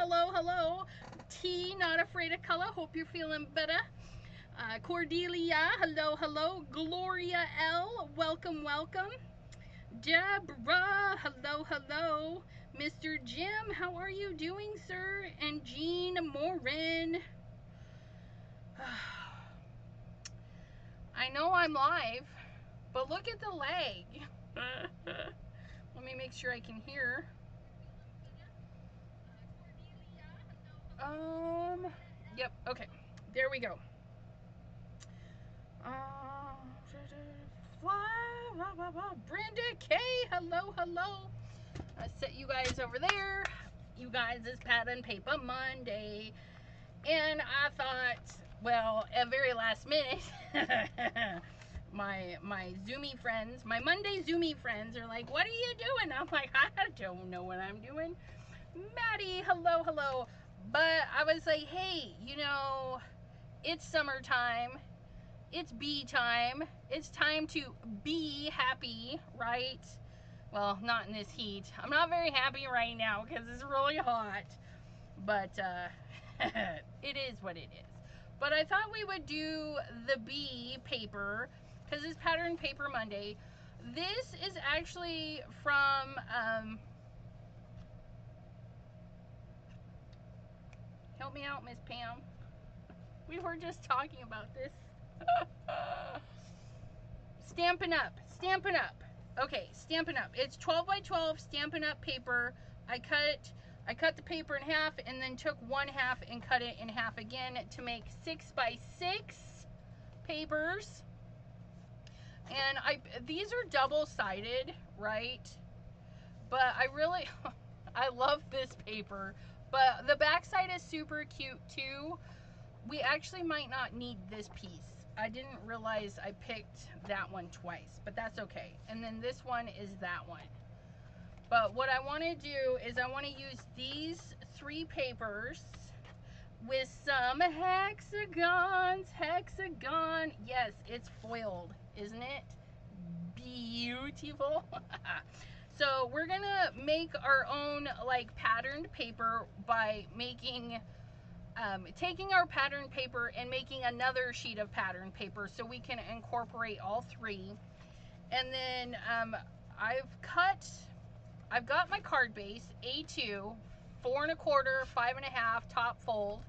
hello, hello. T, not afraid of color. Hope you're feeling better. Cordelia, hello, hello. Gloria L, welcome, welcome. Deborah, hello, hello. Mr. Jim, how are you doing, sir? And Jean Morin. I know I'm live, but look at the lag. Let me make sure I can hear. Yep, okay. There we go. Brenda K, hello, hello. I set you guys over there. You guys, it's Pad and Paper Monday. And I thought, well, at very last minute, my Zoomy friends, my Monday Zoomy friends are like, what are you doing? I'm like, I don't know what I'm doing. Maddie, hello, hello. But I was like, hey, you know, it's summertime. It's bee time. It's time to be happy, right? Well, not in this heat. I'm not very happy right now because it's really hot. But it is what it is. But I thought we would do the bee paper because it's Pattern Paper Monday. This is actually from help me out, Miss Pam. We were just talking about this. Stampin' Up. Stampin' Up. Okay, Stampin' Up. It's 12 by 12 Stampin' Up paper. I cut the paper in half and then took one half and cut it in half again to make 6 by 6 papers. And these are double-sided, right? But I really I love this paper. But the back side is super cute too. We actually might not need this piece. I didn't realize I picked that one twice, but that's okay. And then this one is that one. But what I want to do is I want to use these 3 papers with some hexagons. Hexagon. Yes, it's foiled, isn't it? Beautiful. So we're gonna make our own like patterned paper by making taking our pattern paper and making another sheet of pattern paper so we can incorporate all 3. And then I've got my card base A2, 4 1/4, 5 1/2 top fold.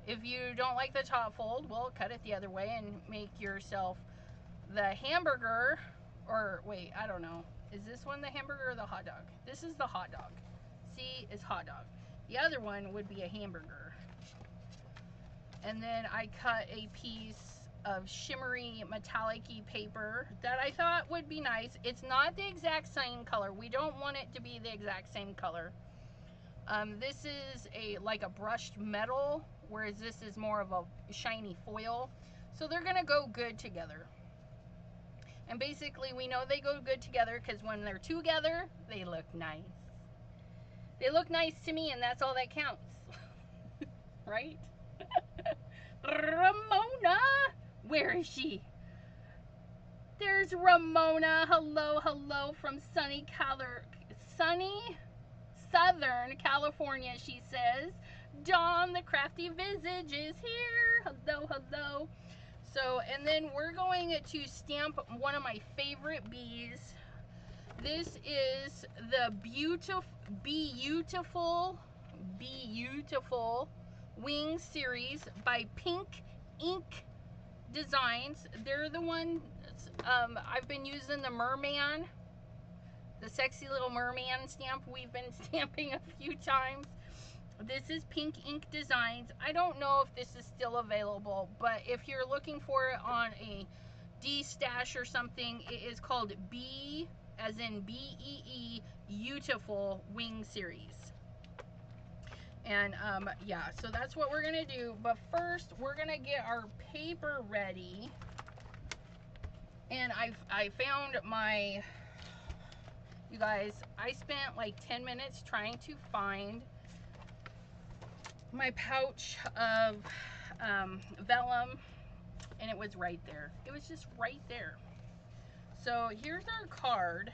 If you don't like the top fold, well, cut it the other way and make yourself the hamburger, or wait, I don't know. Is this one the hamburger or the hot dog? This is the hot dog. C is hot dog. The other one would be a hamburger. And then I cut a piece of shimmery metallic-y paper that I thought would be nice. It's not the exact same color. We don't want it to be the exact same color. This is like a brushed metal, whereas this is more of a shiny foil. So they're gonna go good together. And basically we know they go good together because when they're together, they look nice. They look nice to me, and that's all that counts. Right? Ramona! Where is she? There's Ramona. Hello, hello from sunny Southern California, she says. Dawn, the crafty visage, is here. Hello, hello. So, and then we're going to stamp one of my favorite bees. This is the beautiful Wing series by Pink Ink Designs. They're the ones I've been using the merman, the sexy little merman stamp we've been stamping a few times. This is Pink Ink Designs. I don't know if this is still available, but if you're looking for it on a D-stash or something, it is called B as in B-E-E Beautiful Wing Series. And yeah, so that's what we're gonna do. But first, we're gonna get our paper ready. And I found my, you guys, I spent like 10 minutes trying to find my pouch of vellum, and it was right there. It was just right there. So here's our card.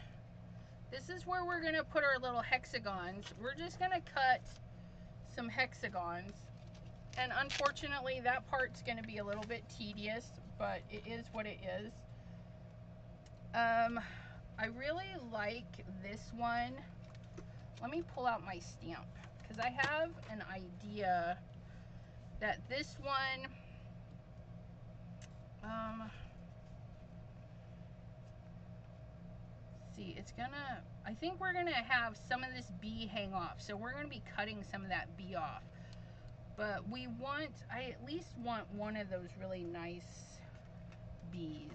This is where we're gonna put our little hexagons. We're just gonna cut some hexagons. And unfortunately, that part's going to be a little bit tedious, but it is what it is. I really like this one. Let me pull out my stamp, because I have an idea that this one, see, it's gonna, I think we're gonna have some of this bee hang off, so we're gonna be cutting some of that bee off. But we want, I at least want one of those really nice bees.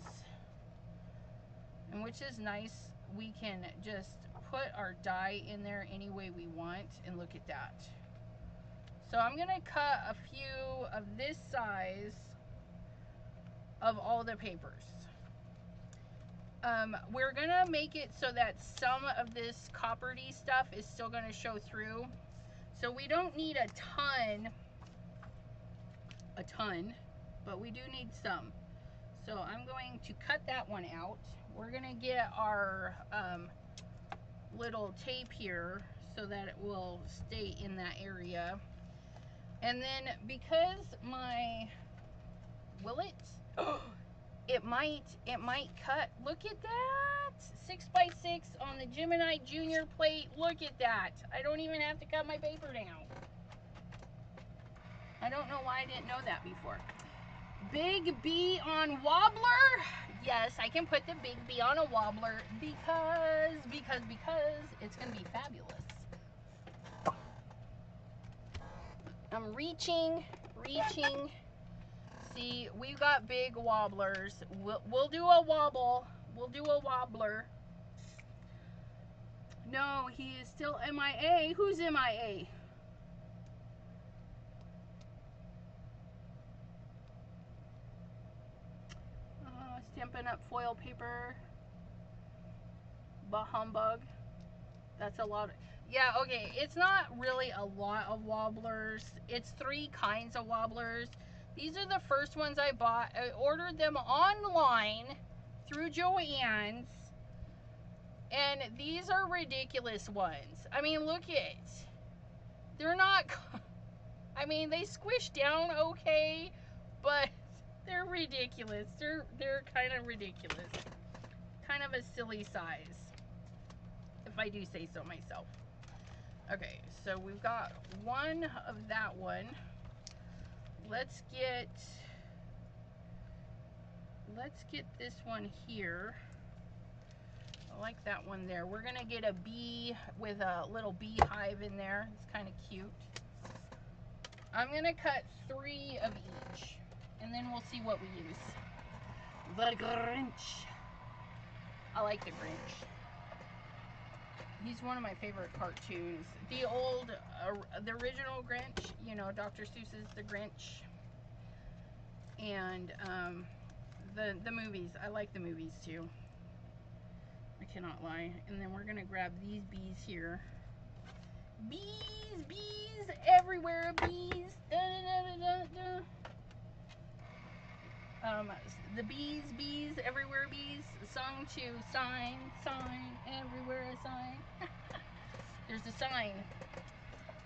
And which is nice, we can just put our die in there any way we want, and look at that. So I'm gonna cut a few of this size of all the papers. We're gonna make it so that some of this coppery stuff is still gonna show through. So we don't need a ton, but we do need some. So I'm going to cut that one out. We're gonna get our little tape here so that it will stay in that area. And then because my, will it? It might cut. Look at that, 6x6 on the Gemini Junior plate. Look at that. I don't even have to cut my paper down. I don't know why I didn't know that before. Big bee on wobbler. Yes, I can put the big bee on a wobbler because it's gonna be fabulous. I'm reaching. See, we've got big wobblers. We'll do a wobble. We'll do a wobbler. No, he is still MIA. Who's MIA? Stamping up foil paper. Bah humbug. That's a lot of, yeah, okay, it's not really a lot of wobblers. It's 3 kinds of wobblers. These are the first ones I bought. I ordered them online through Joann's, and these are ridiculous ones. I mean, look at, they're not, I mean, they squish down okay, but they're ridiculous. They're kind of ridiculous. Kind of a silly size, if I do say so myself. Okay, so we've got one of that one. Let's get this one here. I like that one there. We're gonna get a bee with a little beehive in there. It's kind of cute. I'm gonna cut 3 of each, and then we'll see what we use. The Grinch. I like the Grinch. He's one of my favorite cartoons. The old, the original Grinch, you know, Dr. Seuss's The Grinch. And the movies. I like the movies too. I cannot lie. And then we're gonna grab these bees here. Bees everywhere, bees. Da, da, da, da, da. The bees everywhere, bees. Song 2, sign everywhere, a sign. There's a sign.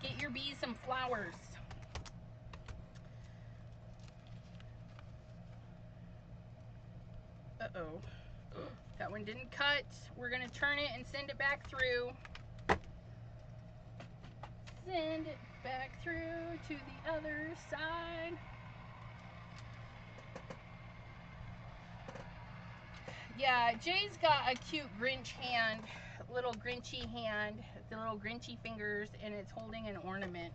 Get your bees some flowers. Uh-oh. That one didn't cut. We're gonna turn it and send it back through. Send it back through to the other side. Yeah, Jay's got a cute Grinch hand, little Grinchy hand, the little Grinchy fingers, and it's holding an ornament.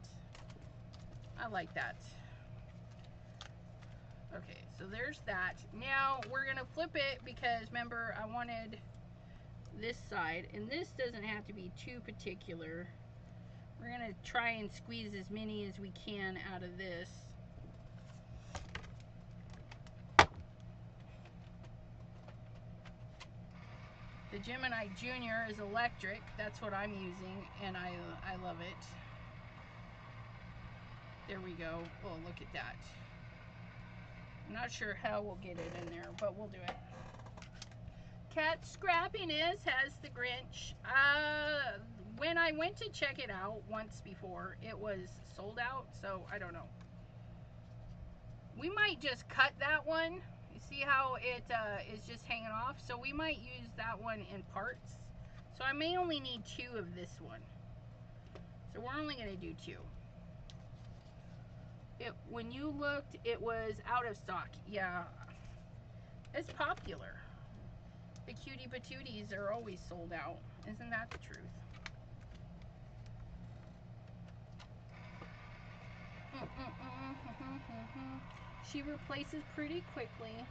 I like that. Okay, so there's that. Now we're gonna flip it because remember I wanted this side, and this doesn't have to be too particular. We're gonna try and squeeze as many as we can out of this. The Gemini Junior is electric. That's what I'm using, and I love it. There we go. Oh, look at that. I'm not sure how we'll get it in there, but we'll do it. Cat Scrappiness has the Grinch. when I went to check it out once before, it was sold out, so I don't know. We might just cut that one. You see how it is just hanging off? So we might use that one in parts. So I may only need 2 of this one. So we're only going to do 2. When you looked, it was out of stock. Yeah, it's popular. The cutie patooties are always sold out. Isn't that the truth? She replaces pretty quickly.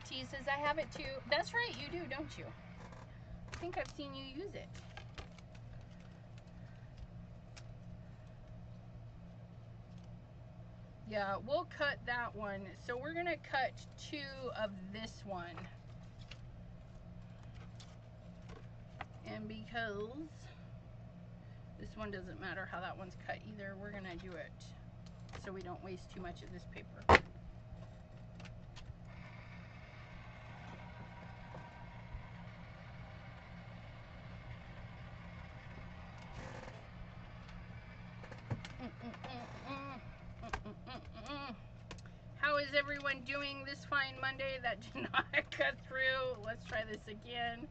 T says, I have it too. That's right, you do, don't you? I think I've seen you use it. Yeah, we'll cut that one. So we're gonna cut 2 of this one. And because this one doesn't matter how that one's cut either, we're gonna do it so we don't waste too much of this paper. How is everyone doing this fine Monday that did not cut through? Let's try this again.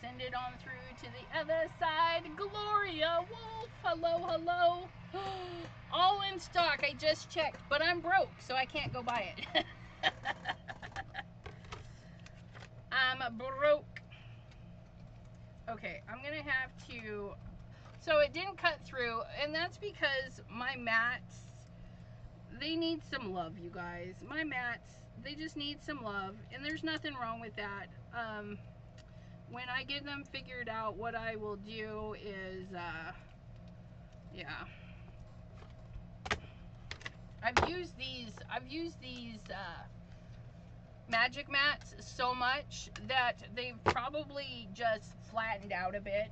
Send it on through to the other side. Gloria Wolf, hello, hello. All in stock, I just checked, but I'm broke, so I can't go buy it. I'm broke. Okay, I'm gonna have to, so it didn't cut through, and that's because my mats, they need some love, you guys. My mats, they just need some love, and there's nothing wrong with that. When I get them figured out, what I will do is, yeah. I've used these magic mats so much that they've probably just flattened out a bit.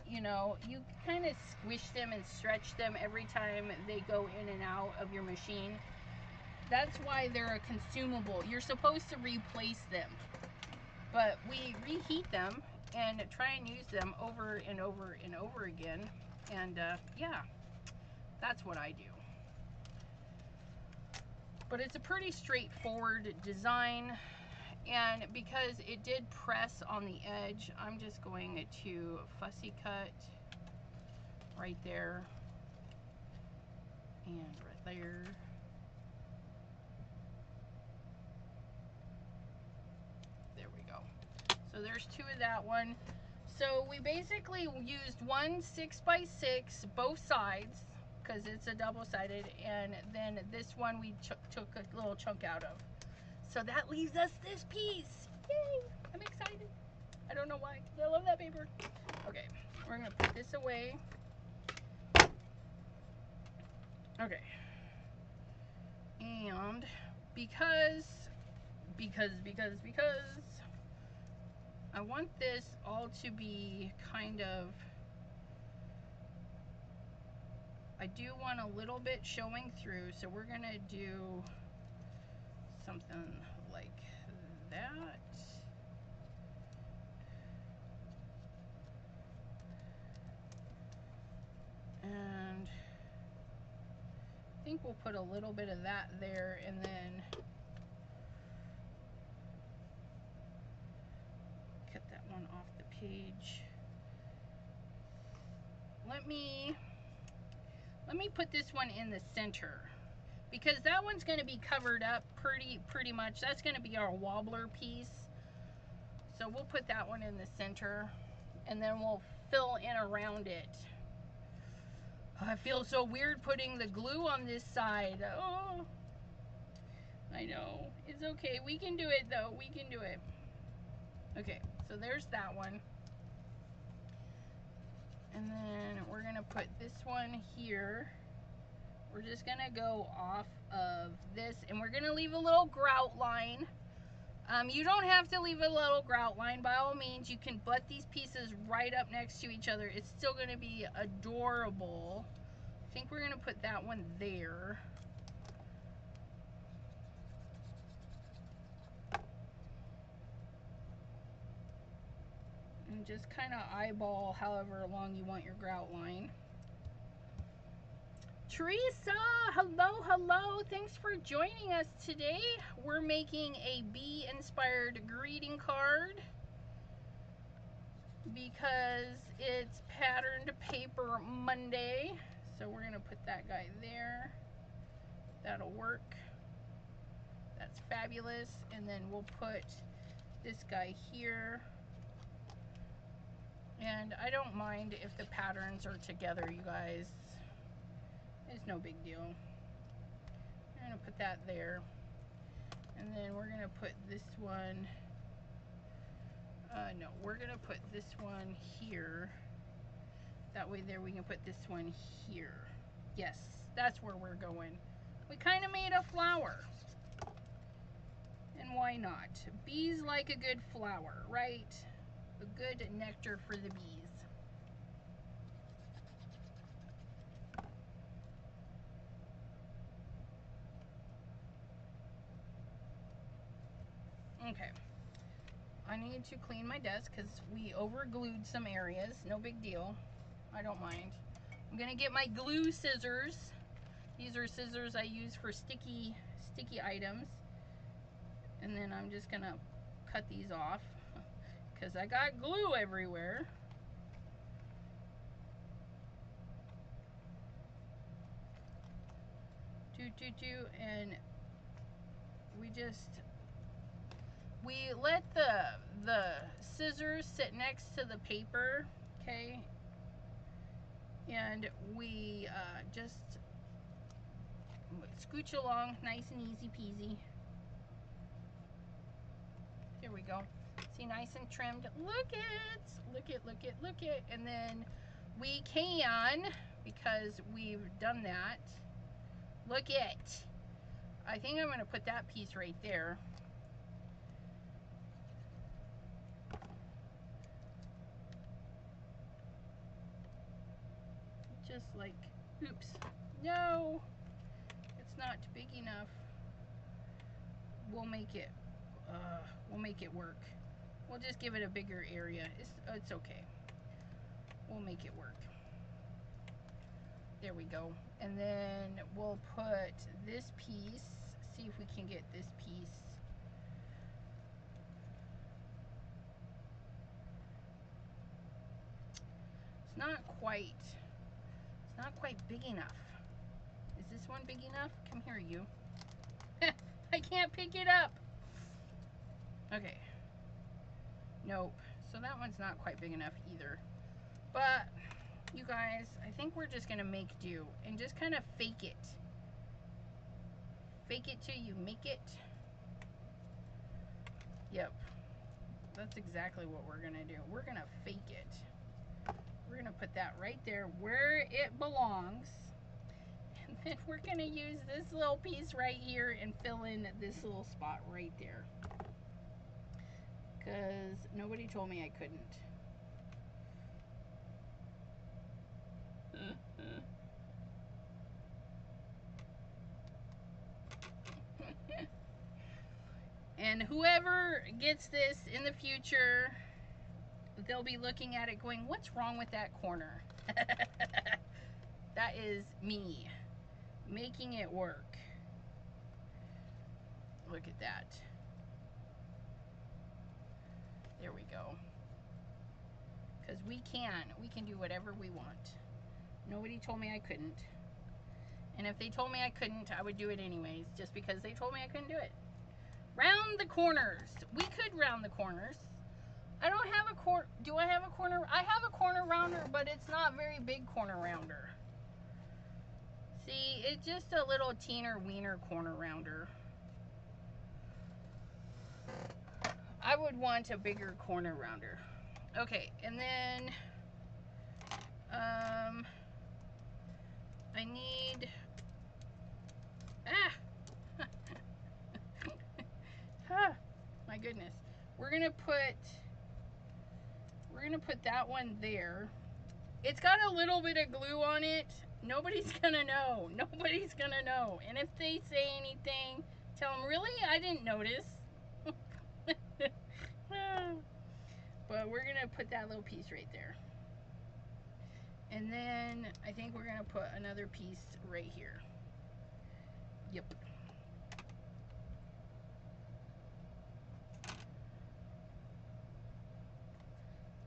You know, you kind of squish them and stretch them every time they go in and out of your machine. That's why they're a consumable. You're supposed to replace them. But we reheat them and try and use them over and over and over again. And yeah, that's what I do. But it's a pretty straightforward design. And because it did press on the edge, I'm just going to fussy cut right there and right there. So there's 2 of that one. So we basically used one 6x6 both sides because it's a double-sided, and then this one we took a little chunk out of. So that leaves us this piece. Yay! I'm excited. I don't know why, because I love that paper. Okay, we're gonna put this away. Okay. And because I want this all to be kind of, I do want a little bit showing through, so we're gonna do something like that. And I think we'll put a little bit of that there, and then cut that one off the page. Let me put this one in the center, because that one's going to be covered up pretty much. That's going to be our wobbler piece. So we'll put that one in the center, and then we'll fill in around it. I feel so weird putting the glue on this side. Oh, I know. It's okay. We can do it, though. We can do it. Okay, so there's that one. And then we're going to put this one here. We're just going to go off of this, and we're going to leave a little grout line. You don't have to leave a little grout line. By all means, you can butt these pieces right up next to each other. It's still going to be adorable. I think we're going to put that one there. and just kind of eyeball however long you want your grout line. Teresa, hello, hello. Thanks for joining us today. We're making a bee-inspired greeting card because it's Patterned Paper Monday. So we're going to put that guy there. That'll work. That's fabulous. And then we'll put this guy here. And I don't mind if the patterns are together, you guys. It's no big deal. I'm going to put that there. And then we're going to put this one. No, we're going to put this one here. That way there we can put this one here. Yes, that's where we're going. We kind of made a flower. And why not? Bees like a good flower, right? A good nectar for the bees. Okay, I need to clean my desk because we over glued some areas. No big deal. I don't mind. I'm gonna get my glue scissors. These are scissors I use for sticky items. And then I'm just gonna cut these off because I got glue everywhere. And we let the scissors sit next to the paper, okay? And we just scooch along nice and easy peasy. There we go. See, nice and trimmed. Look it. And then we can, because we've done that, look it. I think I'm going to put that piece right there. Just like, oops, no, it's not big enough. We'll make it work. We'll just give it a bigger area. It's okay. We'll make it work. There we go. And then we'll put this piece, see if we can get this piece. It's not quite big enough. Is this one big enough? Come here, you. I can't pick it up. Okay. Nope. So that one's not quite big enough either. But, you guys, I think we're just going to make do and just kind of fake it. Fake it till you make it. Yep. That's exactly what we're going to do. We're going to fake it. We're going to put that right there where it belongs. And then we're going to use this little piece right here and fill in this little spot right there. Because nobody told me I couldn't. And whoever gets this in the future, they'll be looking at it going, what's wrong with that corner? That is me making it work. Look at that. There we go. Because we can do whatever we want. Nobody told me I couldn't. And if they told me I couldn't, I would do it anyways, just because they told me I couldn't do it. Round the corners. We could round the corners. I don't have a corner. Do I have a corner? I have a corner rounder, but it's not very big corner rounder. See, it's just a little teener wiener corner rounder. I would want a bigger corner rounder. Okay, and then I need my goodness. We're gonna put that one there. It's got a little bit of glue on it. Nobody's gonna know. Nobody's gonna know. And if they say anything, tell them, really? I didn't notice. But we're gonna put that little piece right there. And then I think we're gonna put another piece right here. Yep.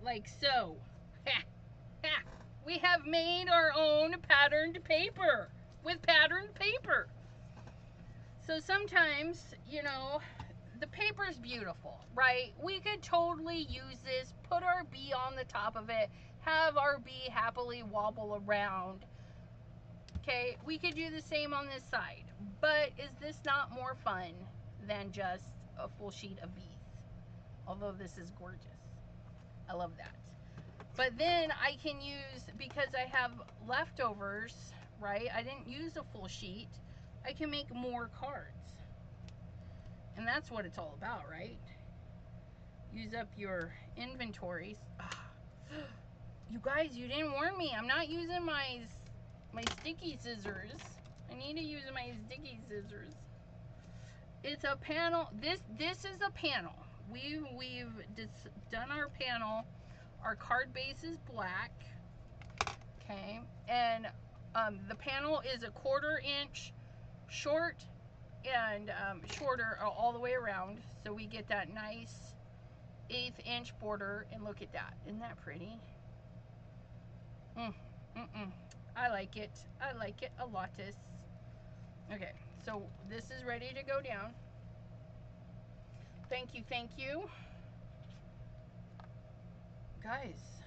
Like so. Ha! Ha! We have made our own patterned paper with patterned paper. So sometimes, you know, the paper's beautiful, right? We could totally use this, put our bee on the top of it, have our bee happily wobble around. Okay, we could do the same on this side. But is this not more fun than just a full sheet of bees? Although this is gorgeous. I love that. But then I can use, because I have leftovers, right? I didn't use a full sheet. I can make more cards. And that's what it's all about, right? Use up your inventories. You guys, you didn't warn me. I'm not using my sticky scissors. I need to use my sticky scissors. It's a panel. This is a panel. We've done our panel. Our card base is black. Okay, and the panel is a 1/4 inch short and shorter all the way around, so we get that nice 1/8 inch border. And look at that. Isn't that pretty? I like it. I like it a lot. Okay, so this is ready to go down. Thank you, thank you. Guys,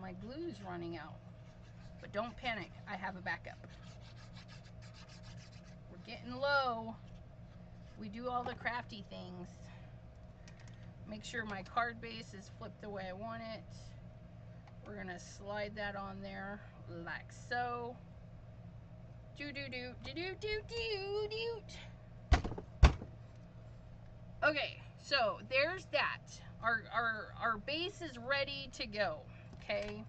my glue's running out. But don't panic, I have a backup. We're getting low. We do all the crafty things. Make sure my card base is flipped the way I want it. We're gonna slide that on there like so. Okay, so there's that. Our base is ready to go. Okay.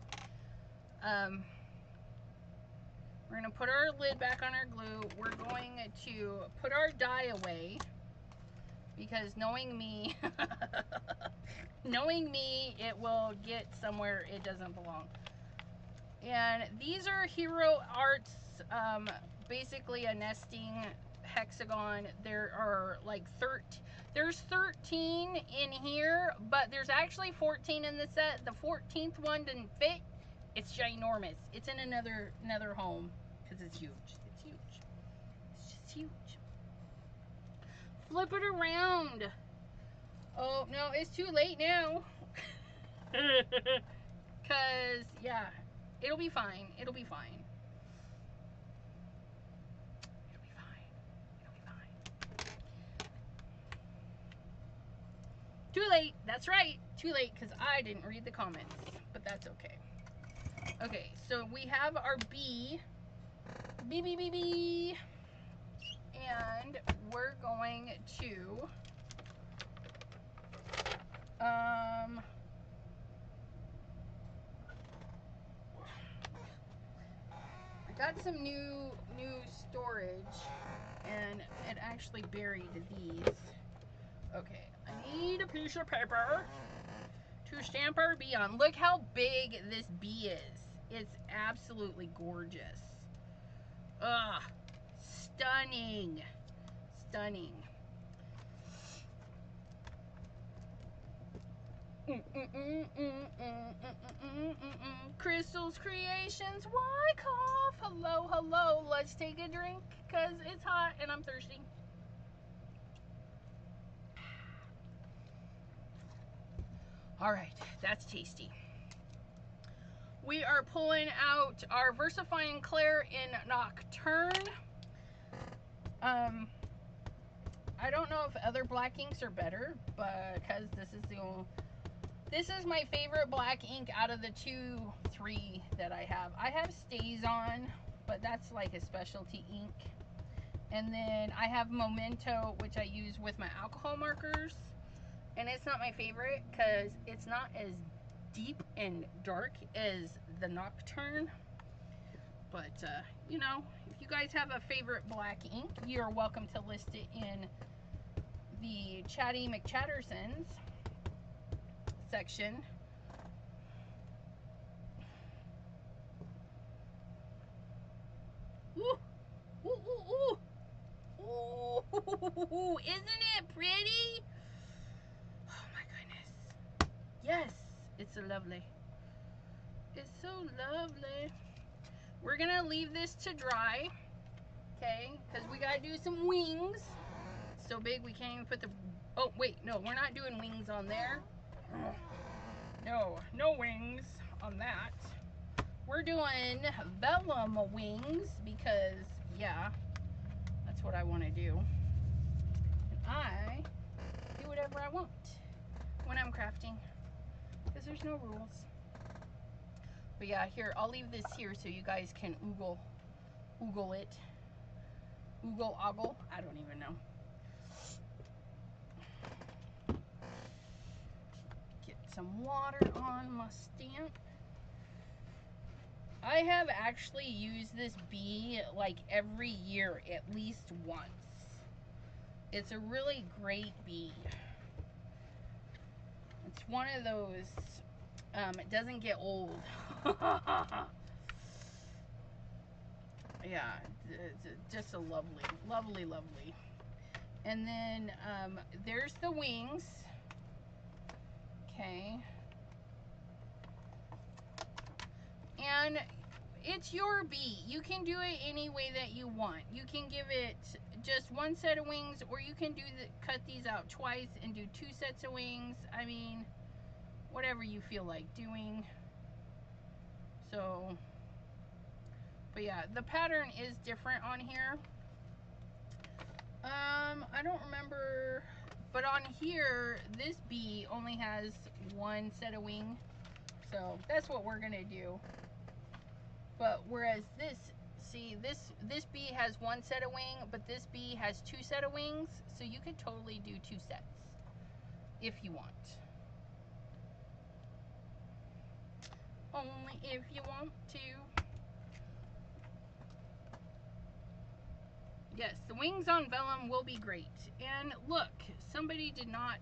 We're gonna put our lid back on our glue. We're going to put our die away because knowing me, it will get somewhere it doesn't belong. And these are Hero Arts, basically a nesting hexagon. There are like there's 13 in here, but there's actually 14 in the set. The 14th one didn't fit. It's ginormous. It's in another home because it's huge. It's huge. It's just huge. Flip it around. Oh no, it's too late now. Cause yeah, it'll be fine. It'll be fine. It'll be fine. It'll be fine. Too late. That's right. Too late because I didn't read the comments, but that's okay. Okay, so we have our bee, and we're going to, I got some new storage, and it actually buried these. Okay, I need a piece of paper to stamp our bee on. Look how big this bee is. It's absolutely gorgeous. Ugh, stunning, stunning. Crystal's Creations, Wyckoff. Hello, hello. Let's take a drink because it's hot and I'm thirsty. All right, that's tasty. We are pulling out our Versifying Clair in Nocturne. I don't know if other black inks are better, but because this is my favorite black ink out of the 3 that I have. I have Stays On, but that's like a specialty ink. And then I have Memento, which I use with my alcohol markers. And it's not my favorite because it's not as deep and dark as the Nocturne. But, you know, if you guys have a favorite black ink, you're welcome to list it in the Chatty McChattersons section. Ooh, ooh, ooh, ooh. Ooh, isn't it pretty? Oh my goodness. Yes, it's so lovely. It's so lovely. We're gonna leave this to dry, okay? Because we gotta do some wings. It's so big we can't even put the, oh wait, no, we're not doing wings on there. No, no wings on that. We're doing vellum wings because, yeah, that's what I want to do. I do whatever I want when I'm crafting because there's no rules. But yeah, here, I'll leave this here so you guys can oogle it. Oogle ogle, I don't even know. Get some water on my stamp. I have actually used this bee like every year at least once. It's a really great bee. It's one of those, it doesn't get old. Yeah, it's just a lovely, lovely, lovely. And then there's the wings. Okay. And it's your bee. You can do it any way that you want. You can give it just one set of wings, or you can cut these out twice and do 2 sets of wings. I mean, whatever you feel like doing. So, but yeah, the pattern is different on here. I don't remember, but on here, this bee only has 1 set of wing. So that's what we're gonna do. But whereas this, see, this bee has 1 set of wing, but this bee has 2 set of wings, so you could totally do 2 sets if you want. Only if you want to. Yes, the wings on vellum will be great. And look, somebody did not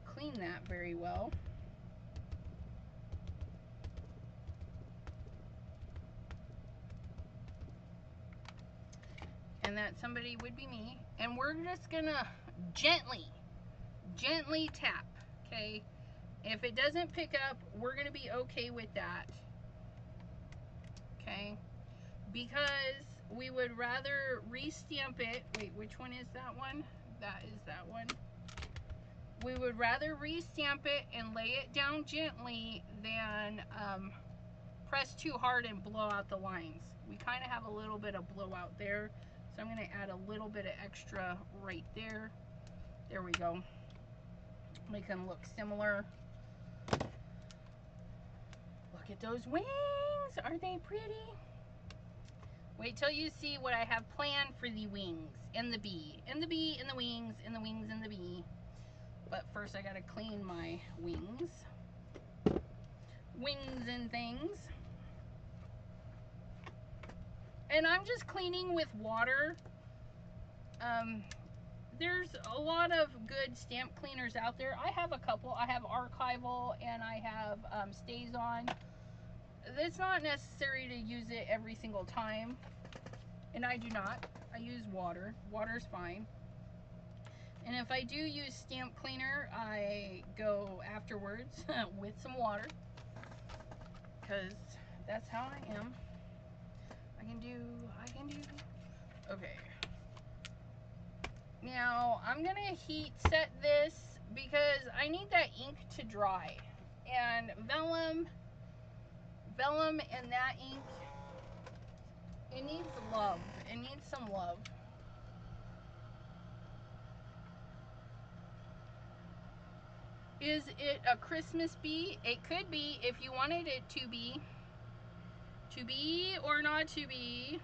clean that very well. And that somebody would be me. And we're just gonna gently tap, okay? If it doesn't pick up, we're gonna be okay with that, okay? Because we would rather re-stamp it. Wait, which one is that one? That is that one. We would rather re-stamp it and lay it down gently than press too hard and blow out the lines. We kind of have a little bit of blowout there, so I'm going to add a little bit of extra right there. There we go. Make them look similar. Look at those wings. Aren't they pretty? Wait till you see what I have planned for the wings and the bee. And the bee and the wings and the wings and the bee. But first I gotta clean my wings. Wings and things. And I'm just cleaning with water. There's a lot of good stamp cleaners out there. I have a couple. I have Archival and I have StazOn. It's not necessary to use it every single time. And I do not. I use water. Water's fine. And if I do use stamp cleaner, I go afterwards with some water. Because that's how I am. I can do. Okay. Now, I'm going to heat set this because I need that ink to dry. And vellum and that ink, it needs love. It needs some love. Is it a Christmas bee? It could be if you wanted it to be. To be or not to be.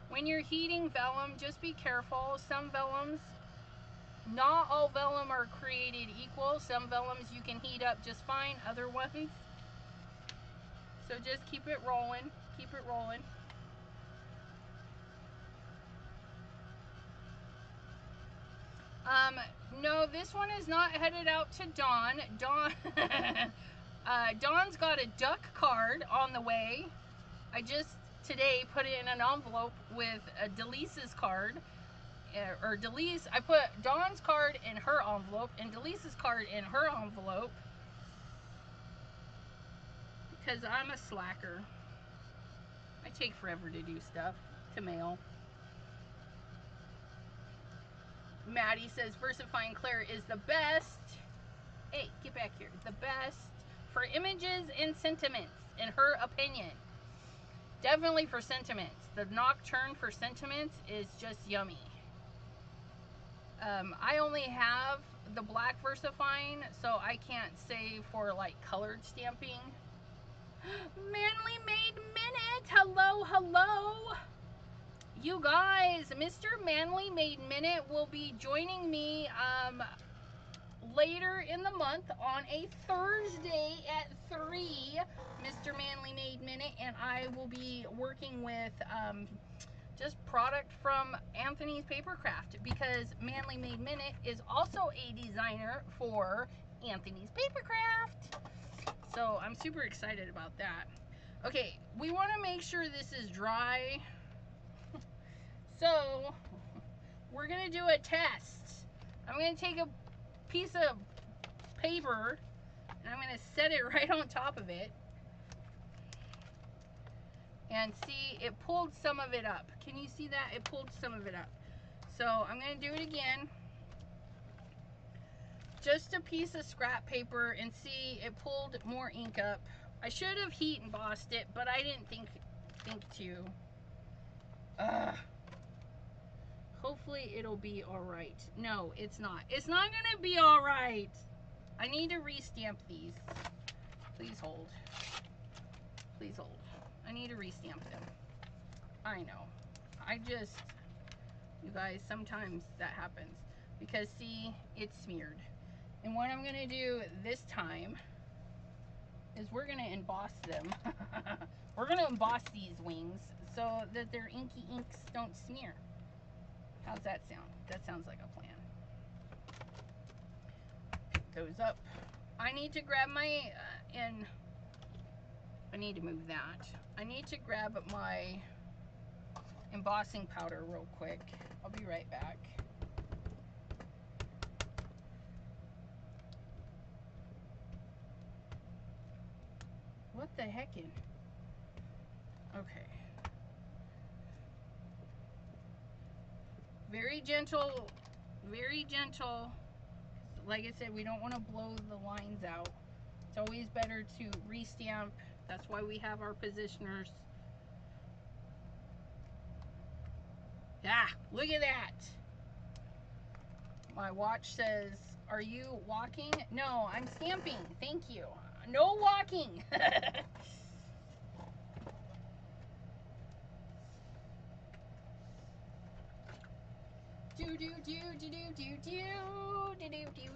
When you're heating vellum, just be careful. Some vellums, not all vellum are created equal. Some vellums you can heat up just fine, other ones. So just keep it rolling. Keep it rolling. No, this one is not headed out to Dawn. Dawn's got a duck card on the way. I just today put it in an envelope with Delise's card. Or Delise, I put Dawn's card in her envelope and Delise's card in her envelope. Because I'm a slacker. I take forever to do stuff, to mail. Maddie says VersaFine Claire is the best. Hey, get back here. The best for images and sentiments, in her opinion. Definitely for sentiments. The Nocturne for sentiments is just yummy. I only have the black VersaFine, so I can't say for like colored stamping. Manly Made Minute, hello, hello. You guys, Mr. Manly Made Minute will be joining me later in the month on a Thursday at 3, Mr. Manly Made Minute, and I will be working with just product from Anthony's Papercraft, because Manly Made Minute is also a designer for Anthony's Papercraft. So I'm super excited about that. Okay, we want to make sure this is dry. So we're going to do a test. I'm going to take a piece of paper and I'm going to set it right on top of it. And see, it pulled some of it up. Can you see that? It pulled some of it up. So I'm going to do it again. Just a piece of scrap paper, and see, it pulled more ink up. I should have heat embossed it, but I didn't think to. Hopefully it'll be alright. No, it's not. It's not going to be alright. I need to re-stamp these. Please hold. Please hold. I need to re-stamp them. I know. You guys, sometimes that happens. Because see, it's smeared. And what I'm going to do this time is we're going to emboss them. We're going to emboss these wings so that their inky inks don't smear. How's that sound? That sounds like a plan. Goes up. I need to grab my, I need to move that. I need to grab my embossing powder real quick. I'll be right back. What the heckin'? Okay. Very gentle, very gentle. Like I said, we don't want to blow the lines out. It's always better to re-stamp. That's why we have our positioners. Ah, look at that. My watch says, are you walking? No, I'm stamping. Thank you. No walking.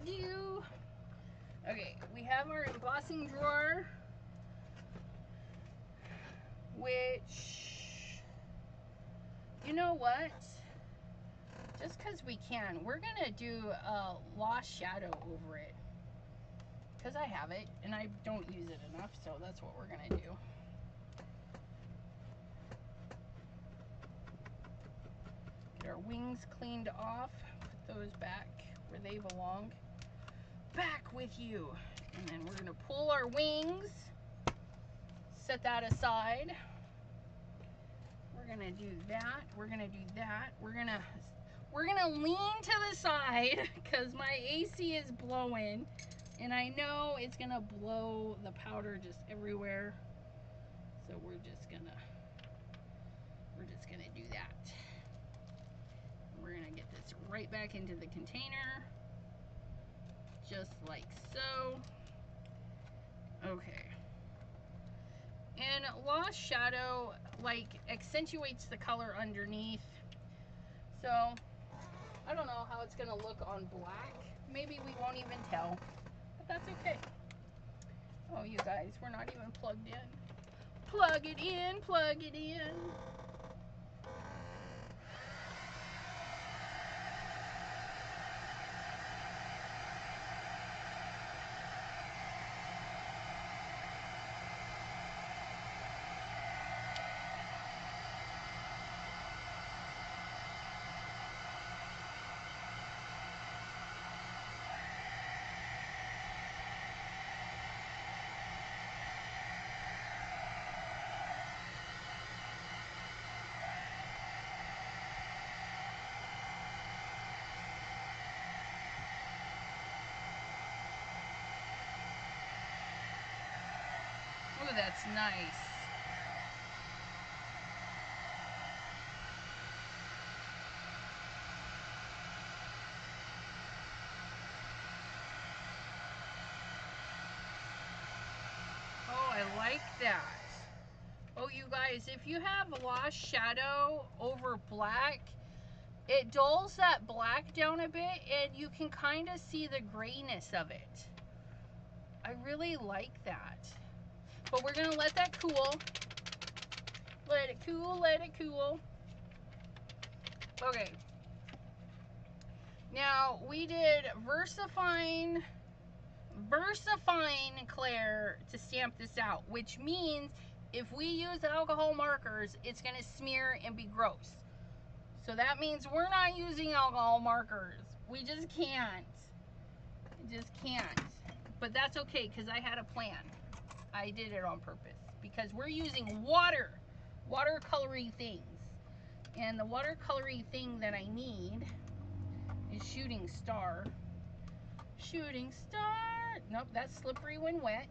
Do. Okay, we have our embossing drawer, which, you know what? Just because we can, we're going to do a lost shadow over it. Because I have it, and I don't use it enough, so that's what we're going to do. Get our wings cleaned off. Put those back where they belong. Back with you. And then we're going to pull our wings. Set that aside. We're going to do that. We're going to do that. We're going to lean to the side because my AC is blowing. And I know it's going to blow the powder just everywhere. So we're just going to do that. We're going to get this right back into the container. Just like so. Okay. And lost shadow like accentuates the color underneath. So I don't know how it's going to look on black. Maybe we won't even tell. That's okay. Oh, you guys, we're not even plugged in. Plug it in, plug it in. that's nice. Oh, I like that. Oh, you guys, if you have lost shadow over black, it dulls that black down a bit and you can kind of see the grayness of it. I really like that. But we're going to let that cool. Let it cool, let it cool. Okay. Now, we did VersaFine Claire to stamp this out, which means if we use alcohol markers, it's going to smear and be gross. So that means we're not using alcohol markers. We just can't. Just can't. But that's okay, because I had a plan. I did it on purpose. Because we're using watercolory things. And the watercolory thing that I need is Shooting Star. Shooting Star. Nope, that's slippery when wet.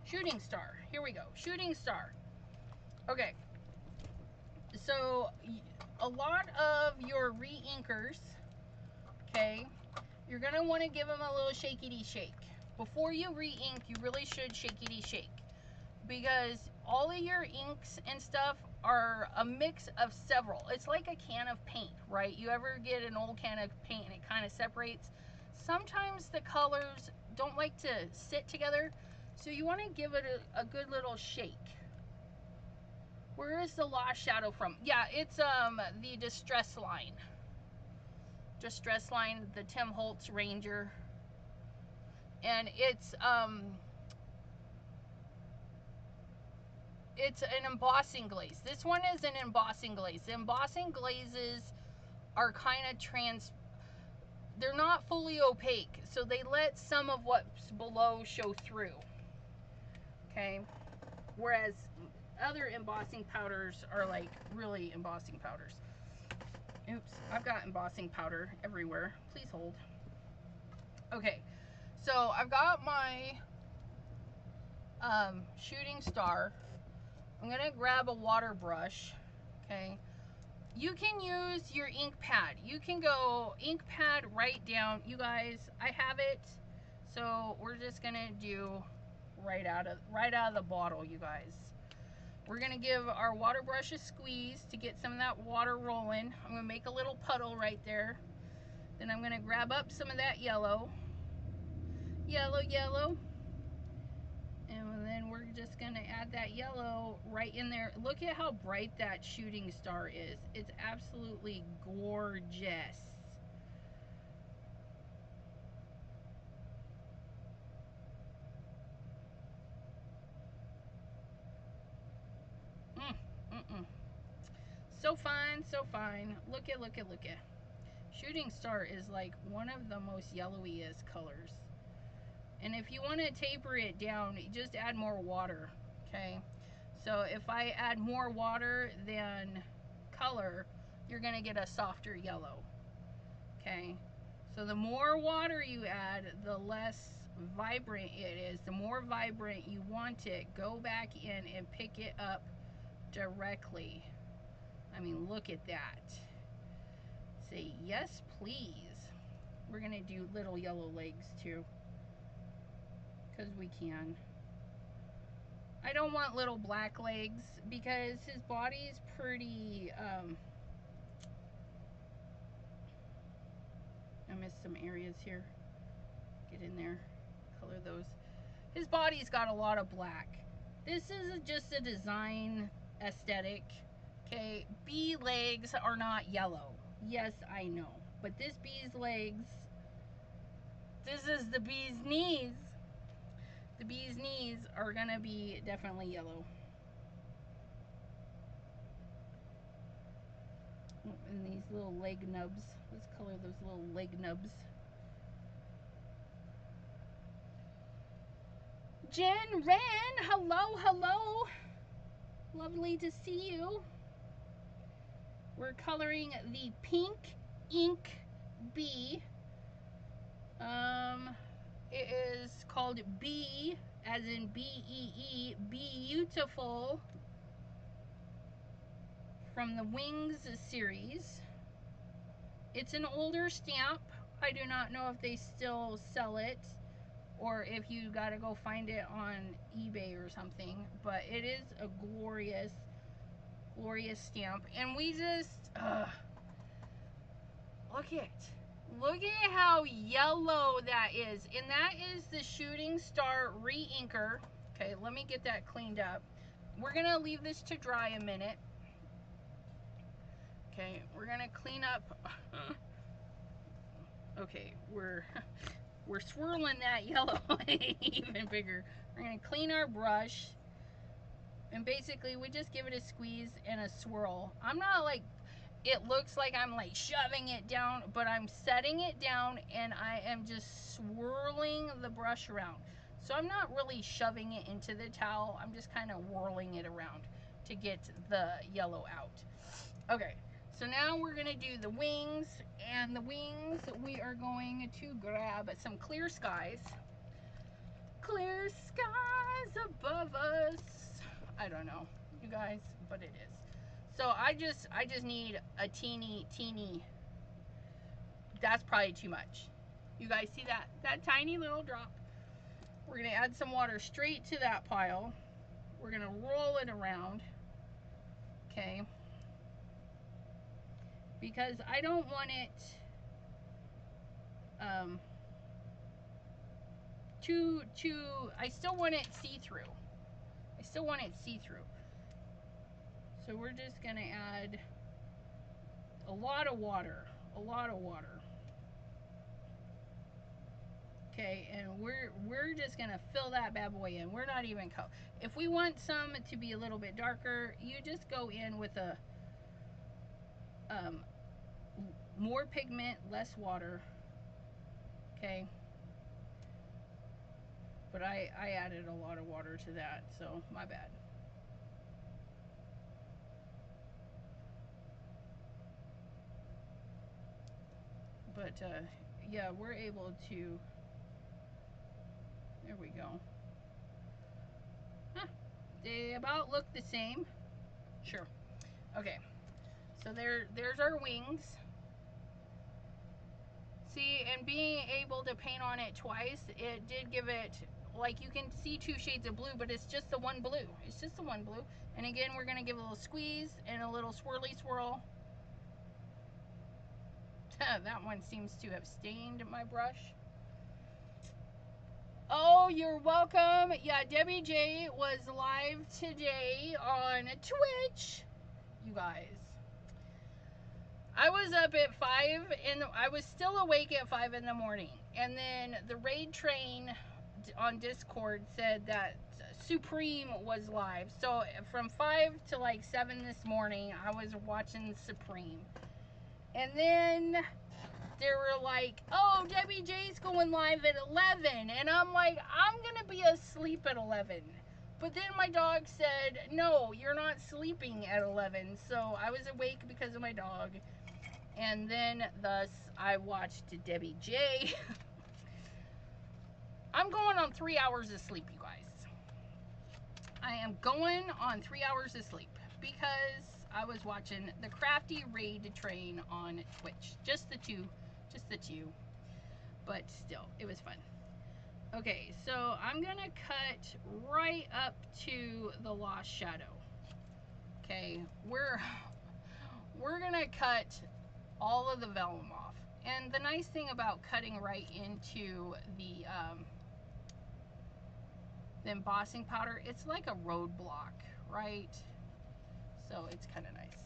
Shooting Star. Here we go. Shooting Star. Okay. So, a lot of your re-inkers, okay, you're going to want to give them a little shakey shake. Before you re-ink, you really should shakey shake. Because all of your inks and stuff are a mix of several. It's like a can of paint, right? You ever get an old can of paint and it kind of separates? Sometimes the colors don't like to sit together, so you want to give it a good little shake. Where is the lost shadow from? Yeah, it's the Distress line. Distress line, the Tim Holtz Ranger. And it's an embossing glaze. This one is an embossing glaze. The embossing glazes are kind of they're not fully opaque, so they let some of what's below show through. Okay? Whereas other embossing powders are like really embossing powders. Oops, I've got embossing powder everywhere. Please hold. Okay, so I've got my Shooting Star. I'm gonna grab a water brush. Okay, you can use your ink pad. You can go ink pad right down. You guys, I have it, so we're just gonna do right out of the bottle, you guys. We're gonna give our water brush a squeeze to get some of that water rolling. I'm gonna make a little puddle right there. Then I'm gonna grab up some of that yellow. Yellow. And then we're just gonna add that yellow right in there. Look at how bright that Shooting Star is. It's absolutely gorgeous. So fine, so fine. Look at. Shooting Star is like one of the most yellowiest colors. And if you want to taper it down, just add more water, okay? So if I add more water than color, you're going to get a softer yellow, okay? So the more water you add, the less vibrant it is. The more vibrant you want it, go back in and pick it up directly. I mean, look at that. Say, yes, please. We're going to do little yellow legs, too. Because we can. I don't want little black legs because his body is pretty, I missed some areas here. Get in there. Color those. His body's got a lot of black. This is just a design aesthetic. Okay, bee legs are not yellow. Yes, I know. But this bee's legs, this is the bee's knees. The bee's knees are gonna be definitely yellow. And these little leg nubs. Let's color those little leg nubs. Jen Wren, hello. Lovely to see you. We're coloring the Pink Ink Bee. It is It's called Be, as in B-E-E, Beautiful, from the Wings series. It's an older stamp. I do not know if they still sell it or if you gotta go find it on eBay or something, but it is a glorious, glorious stamp. And we just, look at how yellow that is. And that is the Shooting Star re-inker. Okay, let me get that cleaned up. We're gonna leave this to dry a minute. Okay, we're gonna clean up. Okay, we're swirling that yellow even bigger. We're gonna clean our brush, and basically we just give it a squeeze and a swirl. I'm not like, it looks like I'm like shoving it down, but I'm setting it down and I am just swirling the brush around. So I'm not really shoving it into the towel, I'm just kind of whirling it around to get the yellow out. Okay, so now we're gonna do the wings, and the wings we are going to grab some clear skies. Clear skies above us. I don't know, you guys, but it is. So I just need a teeny, that's probably too much. You guys see that tiny little drop? We're gonna add some water straight to that pile. We're gonna roll it around, okay? Because I don't want it I still want it see-through. I still want it see-through. So we're just gonna add a lot of water. Okay, and we're just gonna fill that bad boy in. We're not even if we want some to be a little bit darker, you just go in with a more pigment, less water. Okay, but I added a lot of water to that, so my bad. But yeah, we're able to, there we go. Huh, they about look the same. Sure. Okay, so there's our wings. See, and being able to paint on it twice, it did give it, like, you can see two shades of blue, but it's just the one blue. It's just the one blue. And again, we're gonna give a little squeeze and a little swirly swirl. That one seems to have stained my brush. Oh, you're welcome. Yeah, Debbie J was live today on Twitch, you guys. I was up at 5 and I was still awake at 5 in the morning. And then the raid train on Discord said that Supreme was live. So from 5 to like 7 this morning, I was watching Supreme. And then they were like, oh, Debbie J's going live at 11. And I'm like, I'm going to be asleep at 11. But then my dog said, no, you're not sleeping at 11. So I was awake because of my dog. And then thus I watched Debbie J. I'm going on 3 hours of sleep, you guys. I am going on 3 hours of sleep because I was watching the Crafty Raid Train on Twitch. Just the two. But still, it was fun. Okay, so I'm gonna cut right up to the Lost Shadow. Okay, we're gonna cut all of the vellum off. And the nice thing about cutting right into the embossing powder, it's like a roadblock, right? So it's kind of nice.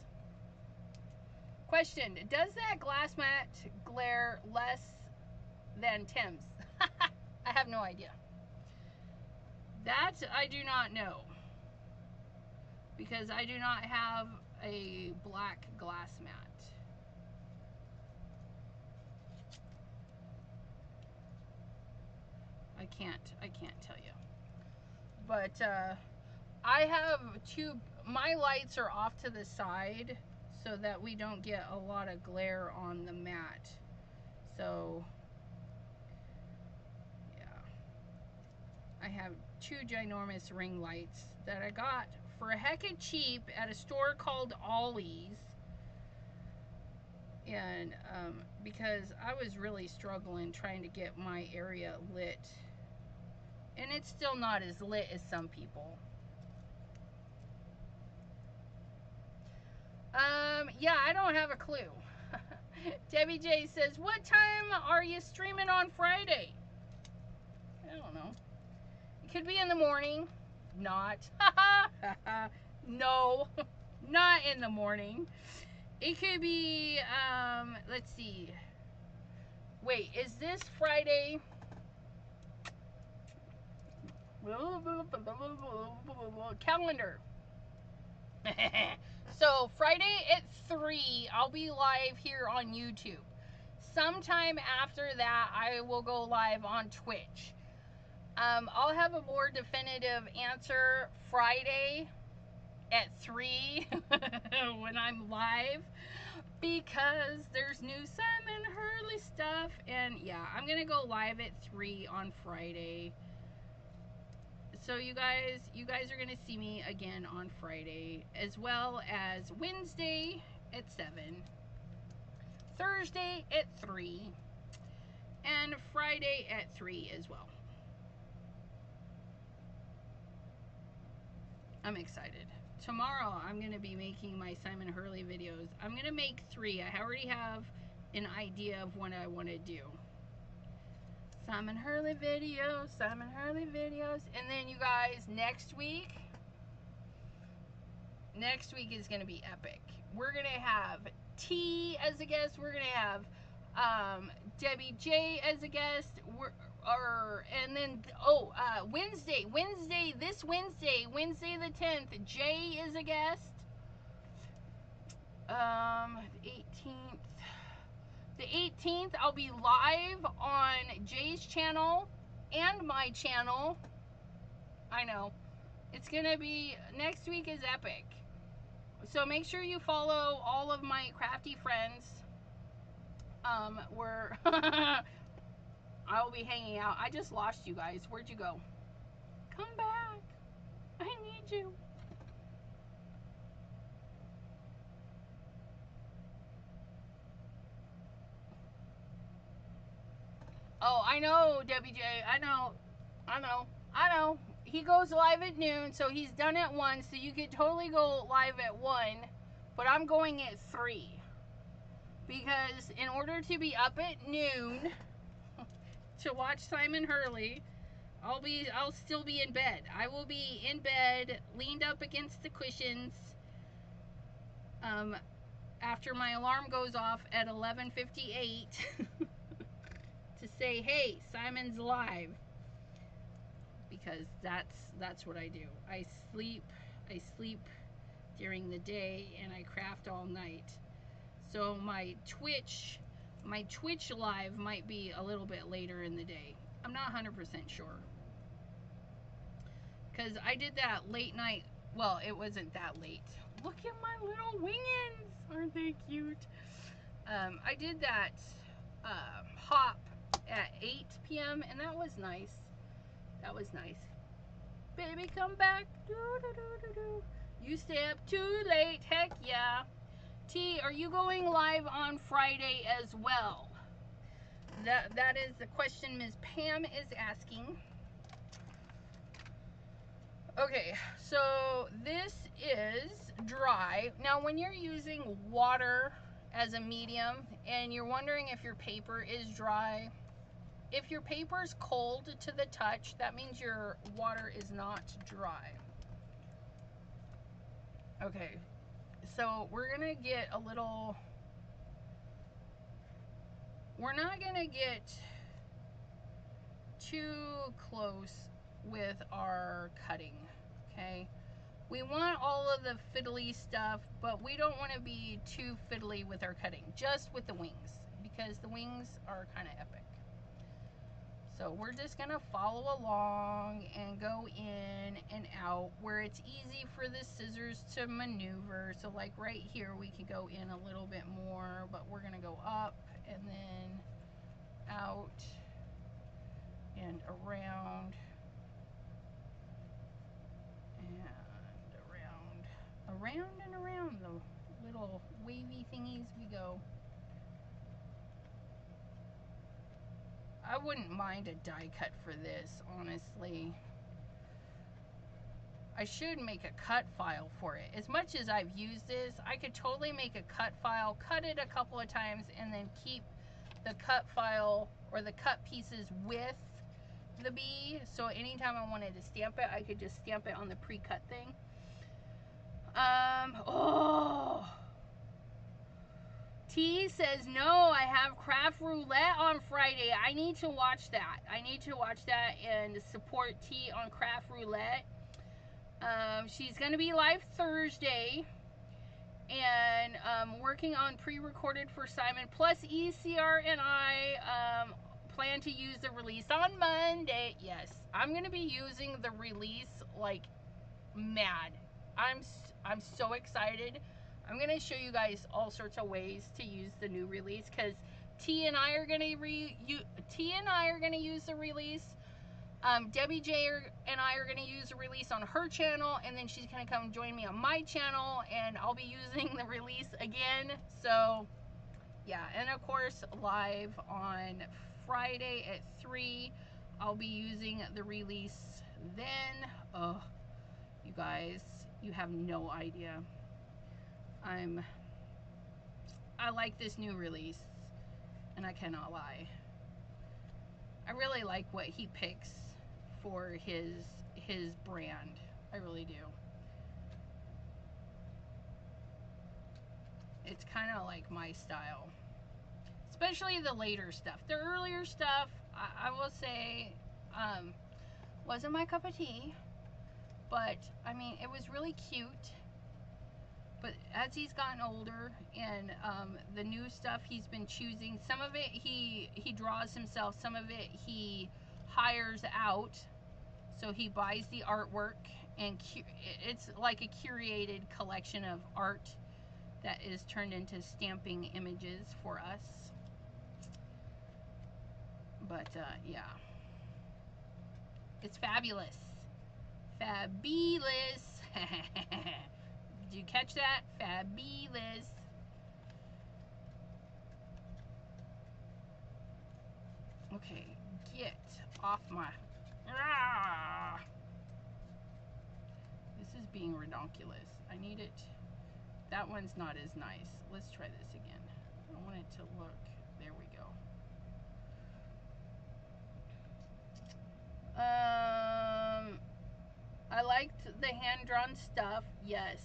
Question, does that glass mat glare less than Tim's? I have no idea. That I do not know, because I do not have a black glass mat. I can't tell you. But I have my lights are off to the side so that we don't get a lot of glare on the mat. So yeah. I have 2 ginormous ring lights that I got for a heckin' cheap at a store called Ollie's. And because I was really struggling trying to get my area lit. And it's still not as lit as some people. Yeah, I don't have a clue. Debbie J says, what time are you streaming on Friday? I don't know. It could be in the morning. Not. No, not in the morning. It could be, let's see. Wait, is this Friday? Calendar. So Friday at 3, I'll be live here on YouTube. Sometime after that, I will go live on Twitch. I'll have a more definitive answer Friday at 3 when I'm live, because there's new Simon Hurley stuff. And yeah, I'm gonna go live at 3 on Friday. So you guys are gonna see me again on Friday, as well as Wednesday at 7, Thursday at 3, and Friday at 3 as well. I'm excited. Tomorrow I'm gonna be making my Simon Hurley videos. I'm gonna make 3. I already have an idea of what I want to do. Simon Hurley videos, Simon Hurley videos. And then you guys, next week is going to be epic. We're going to have T as a guest. We're going to have Debbie J as a guest. Wednesday the 10th, Jay is a guest. 18th. The 18th, I'll be live on Jay's channel and my channel. I know. It's going to be, next week is epic. So make sure you follow all of my crafty friends. Where I'll be hanging out. I just lost you guys. Where'd you go? Come back. I need you. Oh, I know, Debbie J. I know. He goes live at noon, so he's done at 1, so you could totally go live at 1, but I'm going at 3. Because in order to be up at noon to watch Simon Hurley, I'll still be in bed. I will be in bed, leaned up against the cushions, after my alarm goes off at 11:58. To say, hey, Simon's live, because that's what I do. I sleep during the day and I craft all night. So my Twitch live might be a little bit later in the day. I'm not 100% sure, because I did that late night. Well, it wasn't that late. Look at my little wingins, aren't they cute? I did that hop at 8 p.m. and that was nice. That was nice. Baby, come back. Do, do, do, do, do. You stay up too late. Heck yeah. T, are you going live on Friday as well? That is the question Ms. Pam is asking. Okay, so this is dry. Now, when you're using water as a medium and you're wondering if your paper is dry, if your paper is cold to the touch, that means your water is not dry. Okay, so we're gonna get a little, we're not gonna get too close with our cutting, okay? We want all of the fiddly stuff, but we don't want to be too fiddly with our cutting, just with the wings, because the wings are kind of epic. So we're just gonna follow along and go in and out where it's easy for the scissors to maneuver. So like right here, we could go in a little bit more, but we're gonna go up and then out and around. around and around the little wavy thingies we go. I wouldn't mind a die cut for this, honestly. I should make a cut file for it. As much as I've used this, I could totally make a cut file, cut it a couple of times, and then keep the cut file or the cut pieces with the bee. So anytime I wanted to stamp it, I could just stamp it on the pre-cut thing. Oh. T says, no, I have Craft Roulette on Friday. I need to watch that. I need to watch that and support T on Craft Roulette. She's going to be live Thursday, and working on pre-recorded for Simon. Plus, ECR and I plan to use the release on Monday. Yes, I'm going to be using the release like mad. I'm so excited. I'm going to show you guys all sorts of ways to use the new release, because T and I are going to use the release. Debbie J and I are going to use the release on her channel, and then she's going to come join me on my channel, and I'll be using the release again. So yeah, and of course live on Friday at 3 I'll be using the release then. Oh, you guys, you have no idea. I like this new release, and I cannot lie. I really like what he picks for his brand. I really do. It's kind of like my style, especially the later stuff. The earlier stuff, I will say, wasn't my cup of tea, but I mean, it was really cute. But as he's gotten older, and the new stuff he's been choosing, some of it he draws himself, some of it he hires out. So he buys the artwork, and it's like a curated collection of art that is turned into stamping images for us. But yeah, it's fabulous. Fabulous. Did you catch that? Fabulous. Okay, get off my... Ah! This is being redonkulous. I need it. That one's not as nice. Let's try this again. I want it to look... There we go. I liked the hand-drawn stuff. Yes.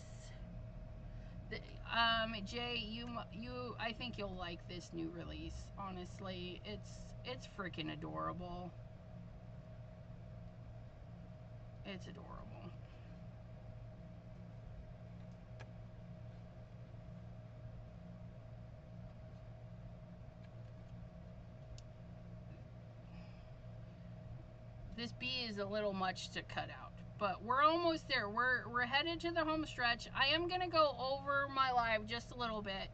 Jay, I think you'll like this new release. Honestly, it's freaking adorable. It's adorable. This bee is a little much to cut out, but we're almost there. We're headed to the home stretch. I am gonna go over my live just a little bit.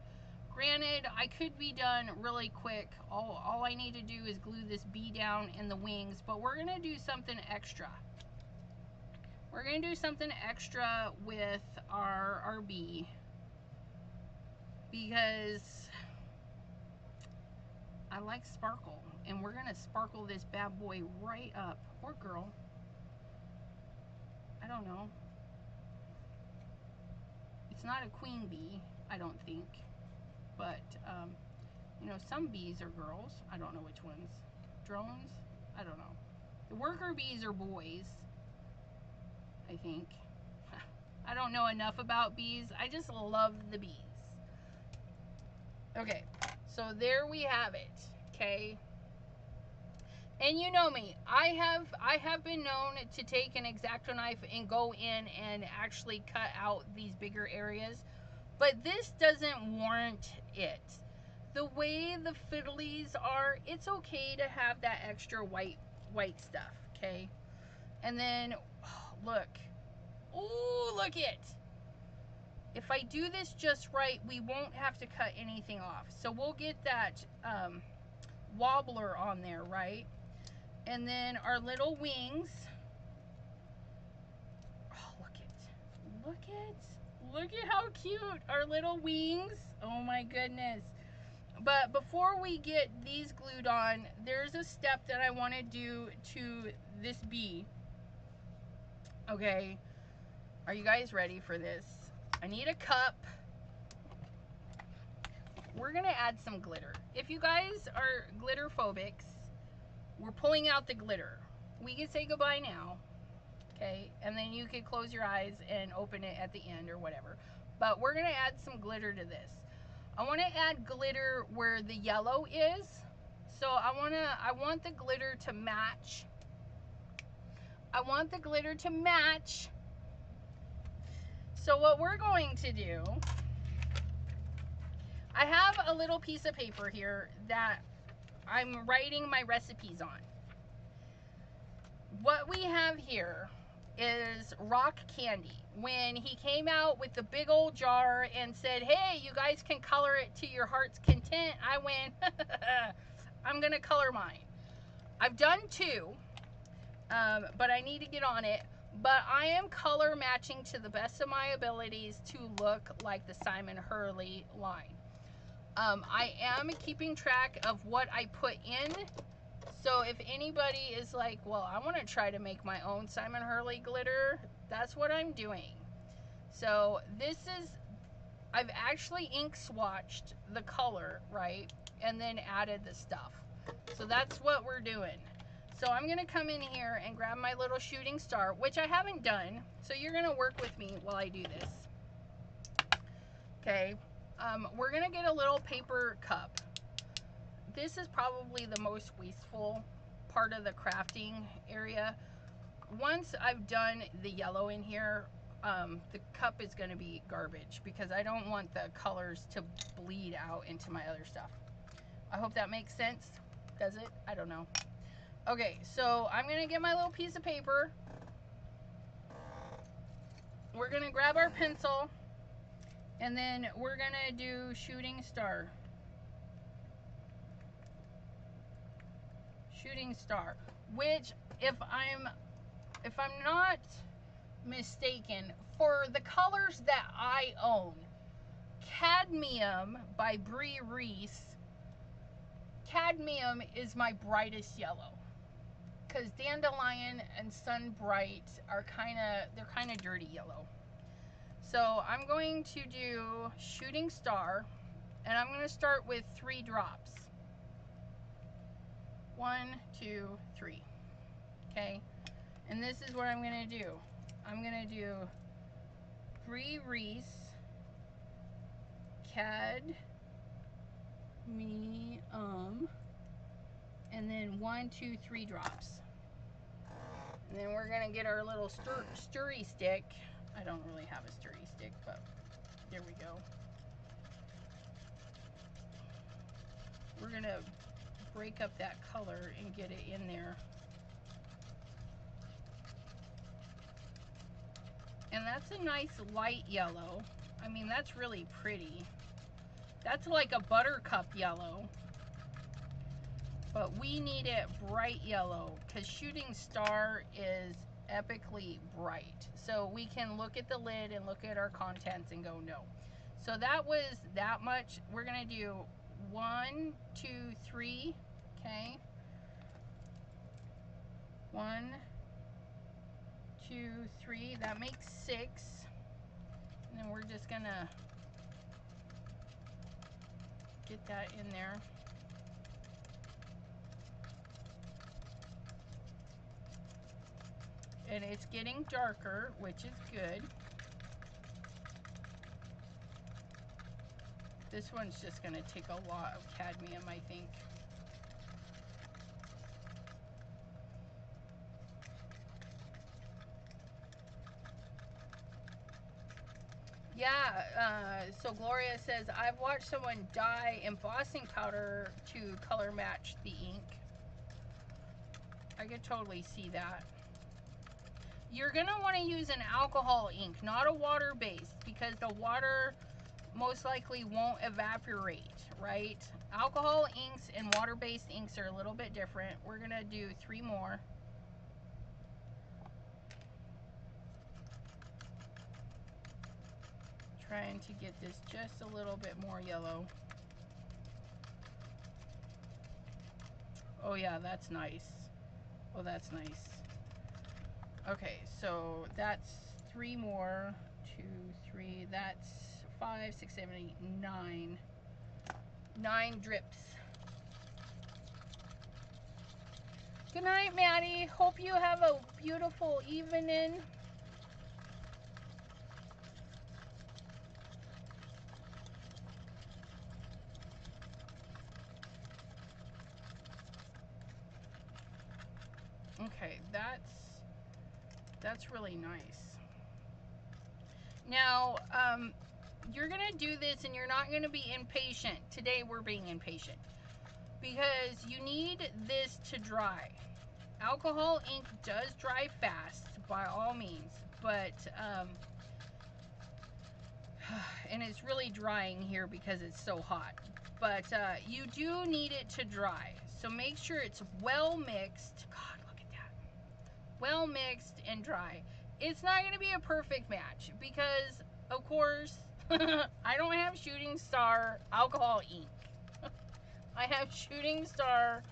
Granted, I could be done really quick. All I need to do is glue this bee down in the wings, but we're gonna do something extra. We're gonna do something extra with our bee, because I like sparkle, and we're gonna sparkle this bad boy right up. Or girl, I don't know. It's not a queen bee, I don't think, but you know, some bees are girls. I don't know which ones. Drones, I don't know. The worker bees are boys, I think. I don't know enough about bees. I just love the bees. Okay, so there we have it. Okay, and you know me, I have been known to take an X-Acto knife and go in and actually cut out these bigger areas, but this doesn't warrant it. The way the fiddlies are, it's okay to have that extra white stuff. Okay, and then look, oh, look it. If I do this just right, we won't have to cut anything off. So we'll get that wobbler on there, right? And then our little wings. Oh, look it. Look it. Look at how cute our little wings. Oh my goodness. But before we get these glued on, there's a step that I want to do to this bee. Okay, are you guys ready for this? I need a cup. We're gonna add some glitter. If you guys are glitter phobics, we're pulling out the glitter. We can say goodbye now, okay? And then you can close your eyes and open it at the end or whatever. But we're gonna add some glitter to this. I want to add glitter where the yellow is. So I want the glitter to match. I want the glitter to match. So what we're going to do, I have a little piece of paper here that I'm writing my recipes on. What we have here is rock candy. When he came out with the big old jar and said, hey, you guys can color it to your heart's content, I went, I'm gonna color mine. I've done 2, but I need to get on it. But I am color matching to the best of my abilities to look like the Simon Hurley line. I am keeping track of what I put in. So if anybody is like, well, I want to try to make my own Simon Hurley glitter, that's what I'm doing. So this is, I've actually ink swatched the color, right? And then added the stuff. So that's what we're doing. So I'm going to come in here and grab my little shooting star, which I haven't done. So you're going to work with me while I do this. Okay. We're going to get a little paper cup. This is probably the most wasteful part of the crafting area. Once I've done the yellow in here, the cup is going to be garbage because I don't want the colors to bleed out into my other stuff. I hope that makes sense. Does it? I don't know. Okay, so I'm going to get my little piece of paper. We're going to grab our pencil, and then we're going to do shooting star. Shooting star, which if I'm not mistaken, for the colors that I own, Cadmium by Bree Reese, Cadmium is my brightest yellow, because Dandelion and Sunbright are kind of dirty yellow. So I'm going to do shooting star, and I'm going to start with 3 drops. 1, 2, 3. Okay, and this is what I'm going to do. I'm going to do Bree Reese, Cadmium, and then 1, 2, 3 drops. And then we're going to get our little stirry stick. I don't really have a stirry stick, but there we go. We're going to break up that color and get it in there. And that's a nice light yellow. I mean, that's really pretty. That's like a buttercup yellow. But we need it bright yellow because shooting star is epically bright. So we can look at the lid and look at our contents and go, no. So that was that much. We're going to do 1, 2, 3. Okay. 1, 2, 3. That makes 6. And then we're just going to get that in there. And it's getting darker, which is good. This one's just going to take a lot of cadmium, I think. Yeah, so Gloria says, I've watched someone dye embossing powder to color match the ink. I could totally see that. You're going to want to use an alcohol ink, not a water-based, because the water most likely won't evaporate, right? Alcohol inks and water-based inks are a little bit different. We're going to do 3 more. Trying to get this just a little bit more yellow. Oh yeah, that's nice. Oh, that's nice. Okay, so that's 3 more. 2, 3, that's 5, 6, 7, 8, 9. 9 drips. Good night, Maddie. Hope you have a beautiful evening. Okay, that's really nice. Now, you're gonna do this and you're not gonna be impatient. Today we're being impatient because you need this to dry. Alcohol ink does dry fast by all means, but and it's really drying here because it's so hot. But you do need it to dry. So make sure it's well mixed. God, look at that. Well mixed and dry. It's not going to be a perfect match because, of course, I don't have Shooting Star alcohol ink. I have Shooting Star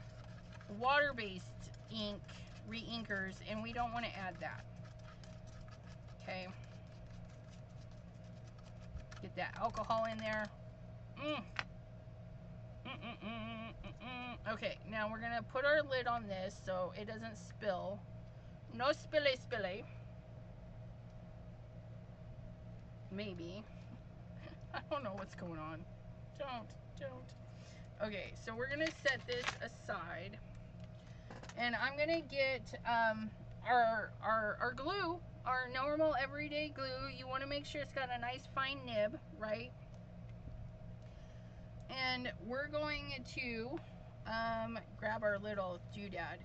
water-based ink, re-inkers, and we don't want to add that. Okay. Get that alcohol in there. Okay, now we're gonna put our lid on this so it doesn't spill. No spilly. Maybe. I don't know what's going on. Don't. Okay, so we're gonna set this aside, and I'm gonna get our glue, our normal everyday glue. You want to make sure it's got a nice fine nib, right? And we're going to grab our little doodad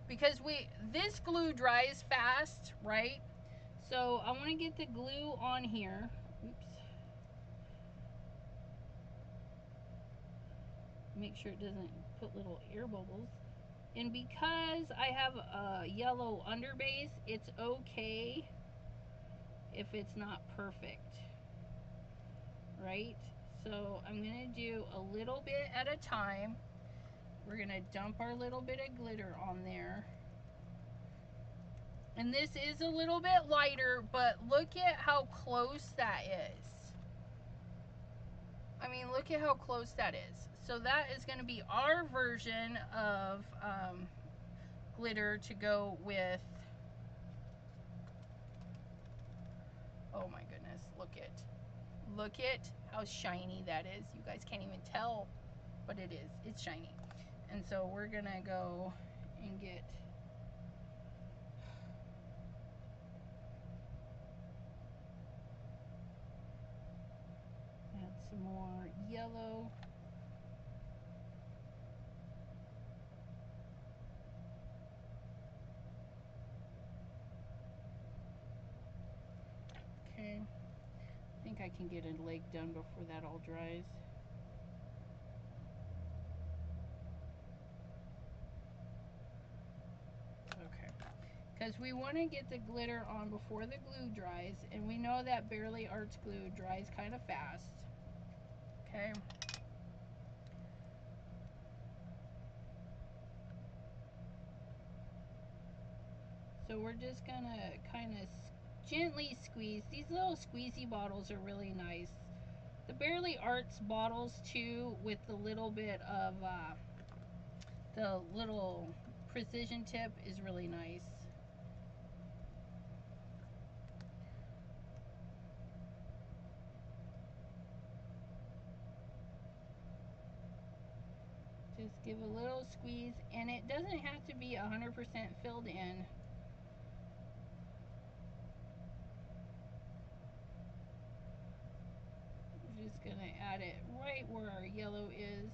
because this glue dries fast, right? So I want to get the glue on here. Oops. Make sure it doesn't put little air bubbles. And because I have a yellow underbase, it's okay if it's not perfect, right? So I'm gonna do a little bit at a time. We're gonna dump our little bit of glitter on there. And this is a little bit lighter, but look at how close that is. I mean, look at how close that is. So that is gonna be our version of glitter to go with. Oh my goodness, look at how shiny that is. You guys can't even tell, but it is. It's shiny. And so we're gonna go and get add some more yellow. Okay. I think I can get a leg done before that all dries. Okay. Because we want to get the glitter on before the glue dries, and we know that Barely Arts glue dries kind of fast. Okay. So we're just gonna kind of gently squeeze. These little squeezy bottles are really nice. The Barely Arts bottles too, with the little bit of the little precision tip, is really nice. Just give a little squeeze, and it doesn't have to be 100% filled in. We're just gonna add it right where our yellow is.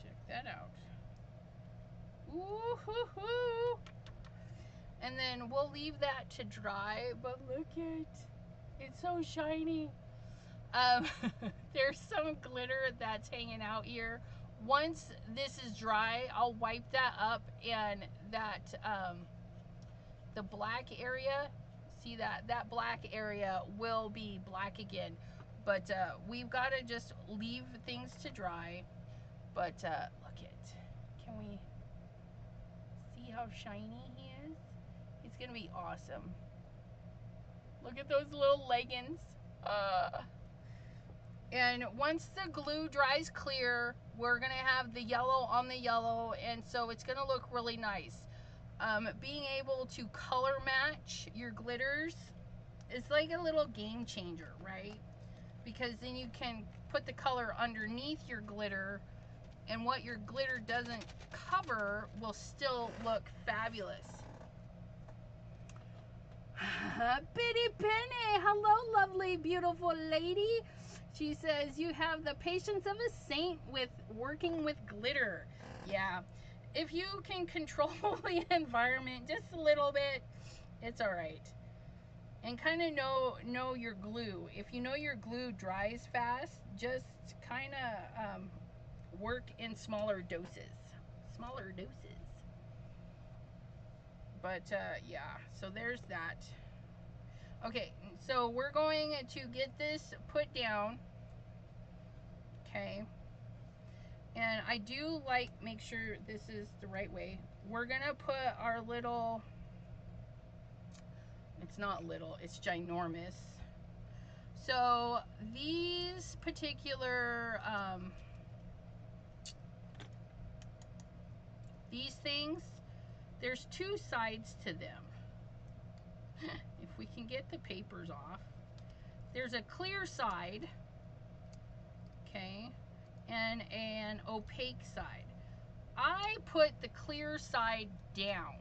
Check that out. Ooh-hoo-hoo! And then we'll leave that to dry, but look at, it's so shiny. Um, there's some glitter that's hanging out here. Once this is dry, I'll wipe that up, and that the black area, see that black area will be black again. But we've got to just leave things to dry. But look it. Can we see how shiny he is? He's gonna be awesome. Look at those little leggings. And once the glue dries clear, we're gonna have the yellow on the yellow, and so it's gonna look really nice. Being able to color match your glitters is like a little game changer, right? Because then you can put the color underneath your glitter, and what your glitter doesn't cover will still look fabulous. Bitty Penny, hello, lovely, beautiful lady. She says, you have the patience of a saint with working with glitter. Yeah, if you can control the environment just a little bit, it's all right. And kind of know your glue. If you know your glue dries fast, just kind of work in smaller doses. Smaller doses. But yeah, so there's that. Okay, so we're going to get this put down. Okay. And I do like, make sure this is the right way. We're gonna put our little, it's not little, it's ginormous. So these particular, these things, there's two sides to them. If we can get the papers off. There's a clear side, okay, and an opaque side. I put the clear side down,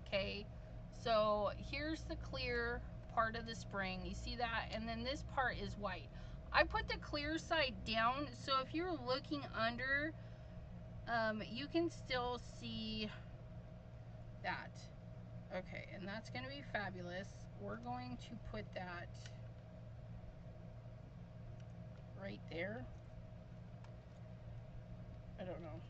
okay? So here's the clear part of the spring. You see that? And then this part is white. I put the clear side down, so if you're looking under, you can still see that. Okay, and that's going to be fabulous. We're going to put that right there. I don't know.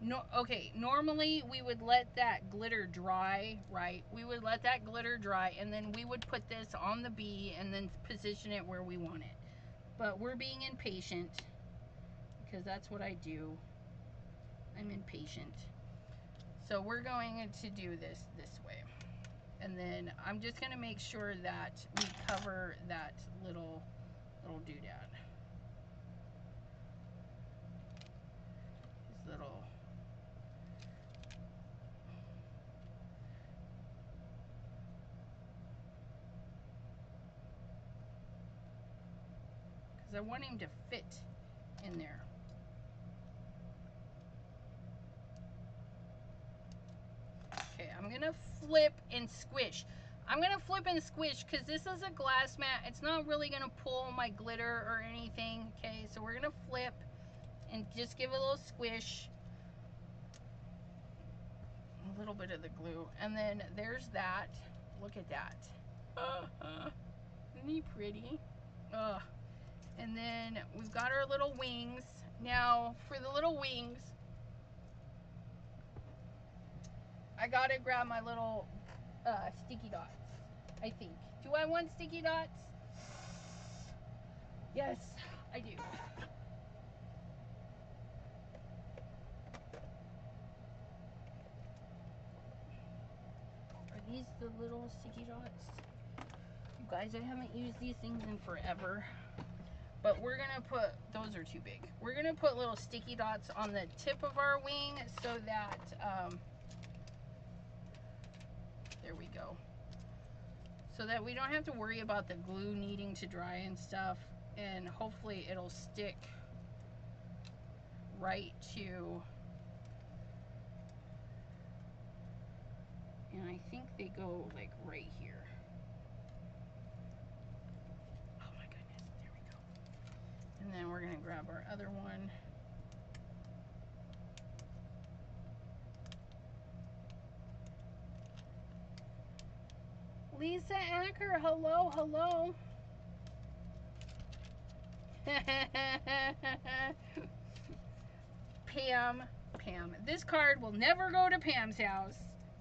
No, okay, normally we would let that glitter dry, right? We would let that glitter dry, and then we would put this on the bee and then position it where we want it. But we're being impatient, because that's what I do. I'm impatient. So we're going to do this way. And then I'm just going to make sure that we cover that little doodad. His little... because I want him to fit in there. Okay, I'm gonna flip and squish. I'm gonna flip and squish because this is a glass mat. It's not really gonna pull my glitter or anything. Okay, so we're gonna flip and just give it a little squish. A little bit of the glue, and then there's that. Look at that. Isn't he pretty? And then we've got our little wings. Now, for the little wings, I gotta grab my little sticky dots, I think. Do I want sticky dots? Yes, I do. Are these the little sticky dots? You guys, I haven't used these things in forever. But we're gonna put, those are too big. We're gonna put little sticky dots on the tip of our wing so that, there we go. So that we don't have to worry about the glue needing to dry and stuff. And hopefully it'll stick right to, and I think they go like right here. Oh my goodness, there we go. And then we're gonna grab our other one. Lisa Acker, hello, hello. Pam. This card will never go to Pam's house.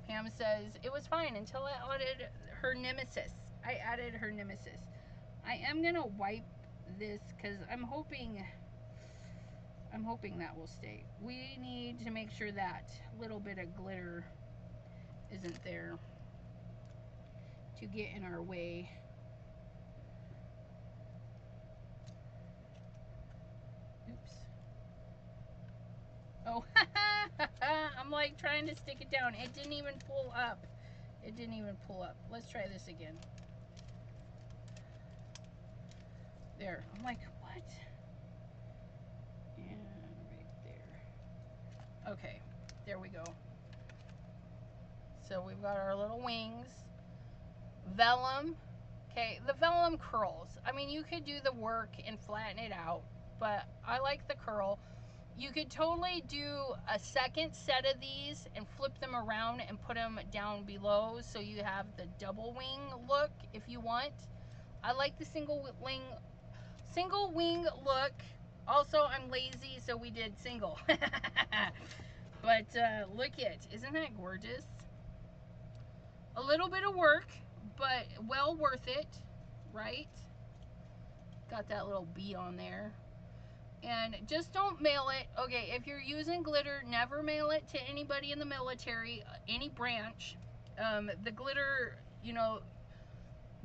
Pam says it was fine until I added her nemesis. I added her nemesis. I am gonna wipe this because I'm hoping that will stay. We need to make sure that little bit of glitter isn't there to get in our way. Oops. Oh, I'm like trying to stick it down. It didn't even pull up. It didn't even pull up. Let's try this again. There. I'm like, what? And right there. Okay. There we go. So we've got our little wings. Vellum. Okay, the vellum curls. I mean, you could do the work and flatten it out, but I like the curl. You could totally do a second set of these and flip them around and put them down below so you have the double wing look if you want. I like the single wing look. Also, I'm lazy, so we did single. But look isn't that gorgeous? A little bit of work, but well worth it, right? Got that little bee on there. And just don't mail it. Okay, if you're using glitter, never mail it to anybody in the military, any branch. The glitter, you know,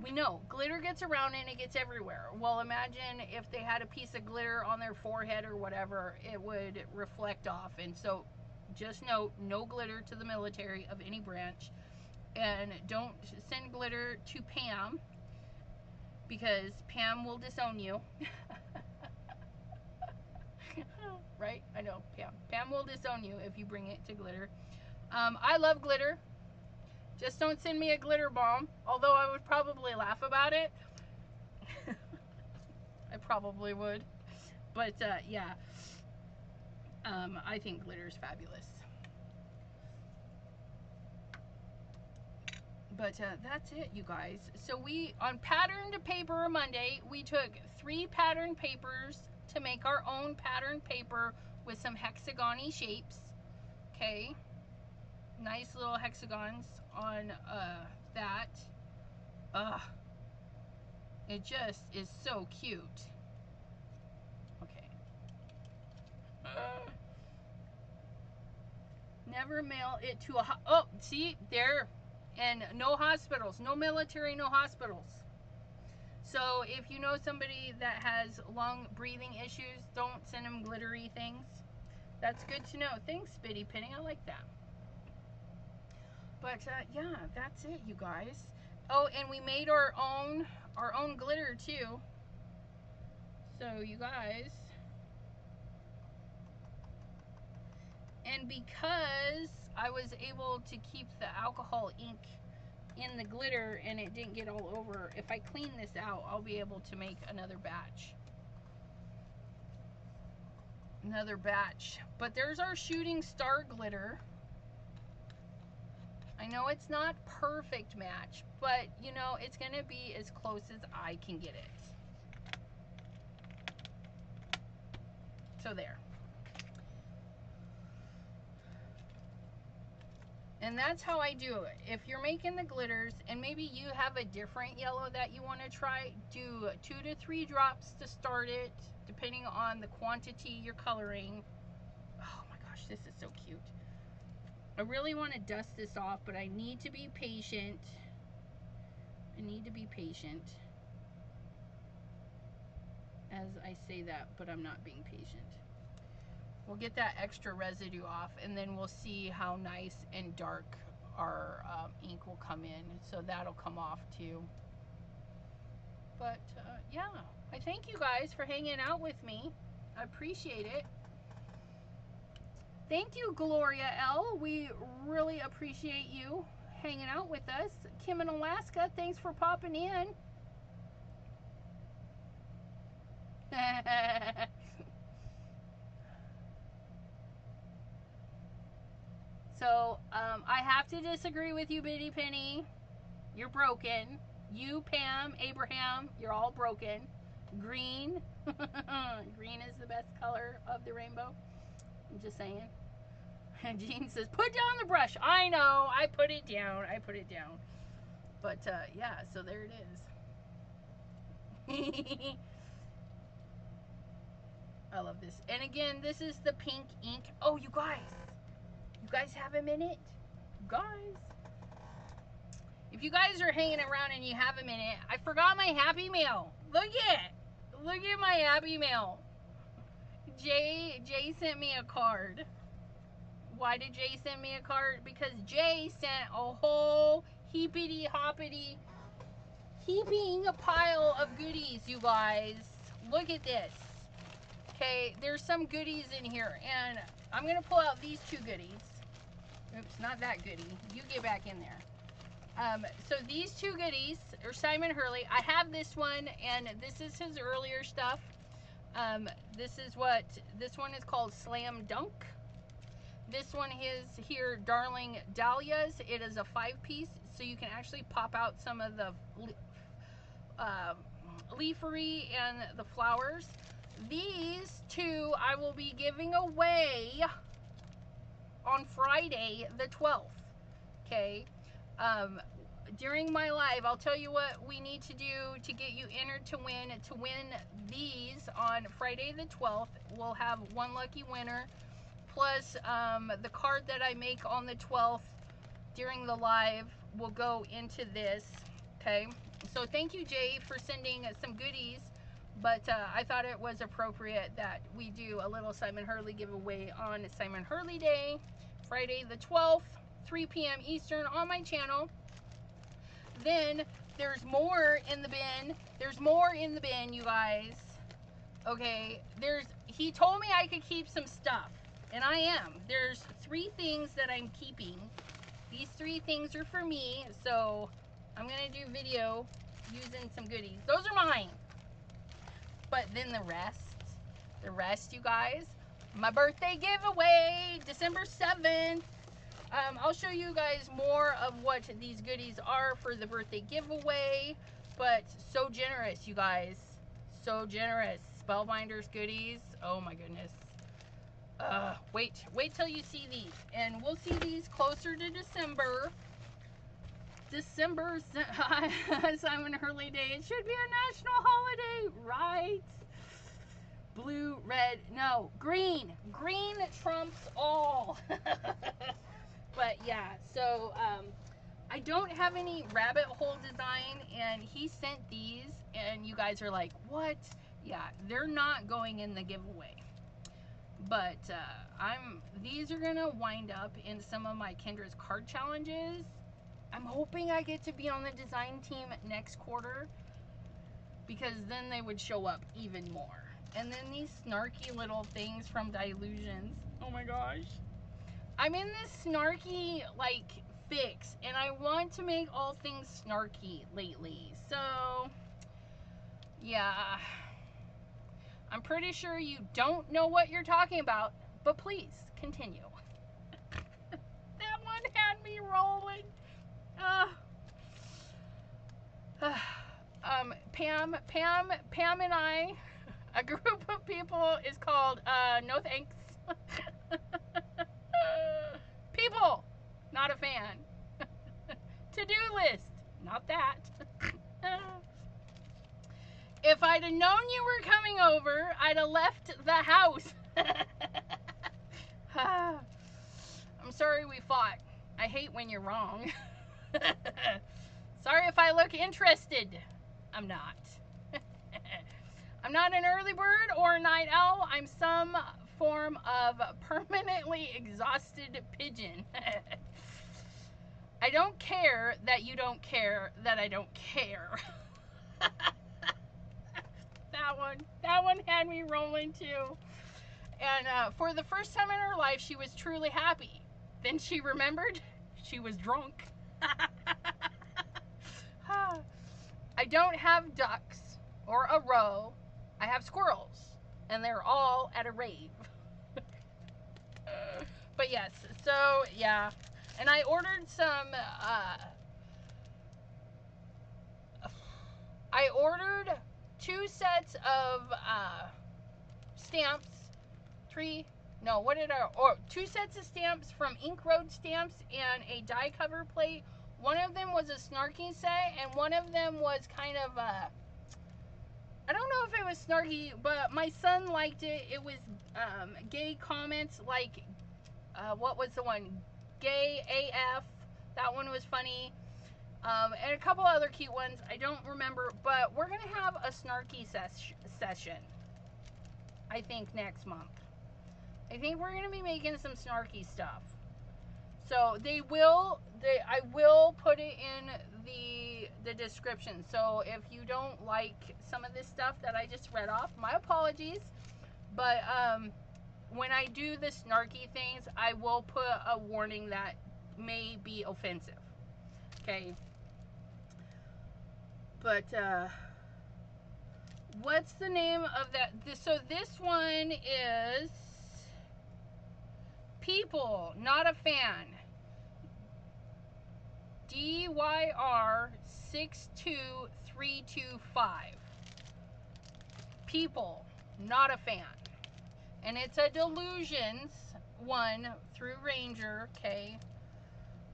we know glitter gets around and it gets everywhere. Well, imagine if they had a piece of glitter on their forehead or whatever, it would reflect off. And so just note, no glitter to the military of any branch. And don't send glitter to Pam, because Pam will disown you. Right? I know, Pam. Pam will disown you if you bring it to glitter. I love glitter. Just don't send me a glitter bomb, although I would probably laugh about it. I probably would. But, yeah. I think glitter's fabulous. But that's it, you guys. So on Patterned Paper Monday, we took 3 pattern papers to make our own pattern paper with some hexagon-y shapes. Okay. Nice little hexagons on that. It just is so cute. Okay. Never mail it to a... Oh, see? There... And no hospitals, no military, no hospitals. So if you know somebody that has lung breathing issues, don't send them glittery things. That's good to know. Thanks, Bitty Penny. I like that. But yeah, that's it, you guys. Oh, and we made our own glitter too. So you guys. And because I was able to keep the alcohol ink in the glitter and it didn't get all over, if I clean this out, I'll be able to make another batch. But there's our shooting star glitter. I know it's not perfect match, but you know, it's gonna be as close as I can get it. So there. And that's how I do it. If you're making the glitters and maybe you have a different yellow that you want to try, do 2 to 3 drops to start it, depending on the quantity you're coloring. Oh my gosh, this is so cute. I really want to dust this off, but I need to be patient. As I say that, but I'm not being patient. We'll get that extra residue off, and then we'll see how nice and dark our ink will come in. So that'll come off too. But yeah, I thank you guys for hanging out with me. I appreciate it. Thank you, Gloria L. We really appreciate you hanging out with us. Kim in Alaska, thanks for popping in. So, I have to disagree with you, Bitty Penny. You're broken. You, Pam, Abraham, you're all broken. Green. Green is the best color of the rainbow. I'm just saying. And Jean says, put down the brush. I know. I put it down. I put it down. But, yeah, so there it is. I love this. And again, this is the pink ink. Oh, you guys. You guys have a minute? You guys. If you guys are hanging around and you have a minute, I forgot my Happy Mail. Look at my Happy Mail. Jay sent me a card. Why did Jay send me a card? Because Jay sent a whole heapity heaping pile of goodies, you guys. Look at this. Okay, there's some goodies in here, and I'm gonna pull out these two goodies. Oops, not that goodie. You get back in there. So these two goodies are Simon Hurley. I have this one, and this is his earlier stuff. This one is called Slam Dunk. This one is here, Darling Dahlias. It is a 5-piece, so you can actually pop out some of the leafery and the flowers. These two I will be giving away on Friday the 12th. Okay. During my live, I'll tell you what we need to do to get you entered to win. To win these on Friday the 12th, we'll have one lucky winner. Plus, the card that I make on the 12th during the live will go into this. Okay. So thank you, Jay, for sending some goodies. But I thought it was appropriate that we do a little Simon Hurley giveaway on Simon Hurley Day, Friday the 12th, 3 p.m. Eastern on my channel. Then there's more in the bin. There's more in the bin, you guys. Okay, he told me I could keep some stuff, and I am. There's 3 things that I'm keeping. These 3 things are for me, so I'm gonna do video using some goodies. Those are mine. But then the rest, you guys, my birthday giveaway, December 7th. I'll show you guys more of what these goodies are for the birthday giveaway. But so generous, you guys. So generous. Spellbinders goodies. Oh my goodness. Wait till you see these. And we'll see these closer to December. December Simon Hurley Day. It should be a national holiday, right? Blue, red, no, green. Green trumps all. But yeah, so I don't have any rabbit hole design, and he sent these, and you guys are like, what? Yeah, they're not going in the giveaway. But these are gonna wind up in some of my Kendra's card challenges. I'm hoping I get to be on the design team next quarter, because then they would show up even more. And then these snarky little things from Dilutions. Oh my gosh. I'm in this snarky, like, fix, and I want to make all things snarky lately. So, yeah. I'm pretty sure you don't know what you're talking about, but please, continue. That one had me rolling. Pam and I, a group of people is called No Thanks. People, not a fan. To-do list, not that. If I'd have known you were coming over, I'd have left the house. I'm sorry we fought. I hate when you're wrong. Sorry if I look interested. I'm not. I'm not an early bird or a night owl. I'm some form of permanently exhausted pigeon. I don't care that you don't care that I don't care. That one had me rolling too. And for the first time in her life, she was truly happy. Then she remembered she was drunk. I don't have ducks or a row. I have squirrels, and they're all at a rave. But yes, so yeah. And I ordered some, I ordered 2 sets of stamps. 2 sets of stamps from Ink Road Stamps and a die cover plate. One of them was a snarky set, and one of them was kind of I don't know if it was snarky, but my son liked it. It was gay comments, like what was the one? Gay AF. That one was funny. And a couple other cute ones. I don't remember, but we're going to have a snarky session, I think, next month. I think we're going to be making some snarky stuff. So I will put it in the description. So if you don't like some of this stuff that I just read off, my apologies. But when I do the snarky things, I will put a warning that may be offensive. Okay. But what's the name of that? So this one is People Not a Fan. DYR 62325. People Not a Fan. And it's a Delusions one through Ranger, okay?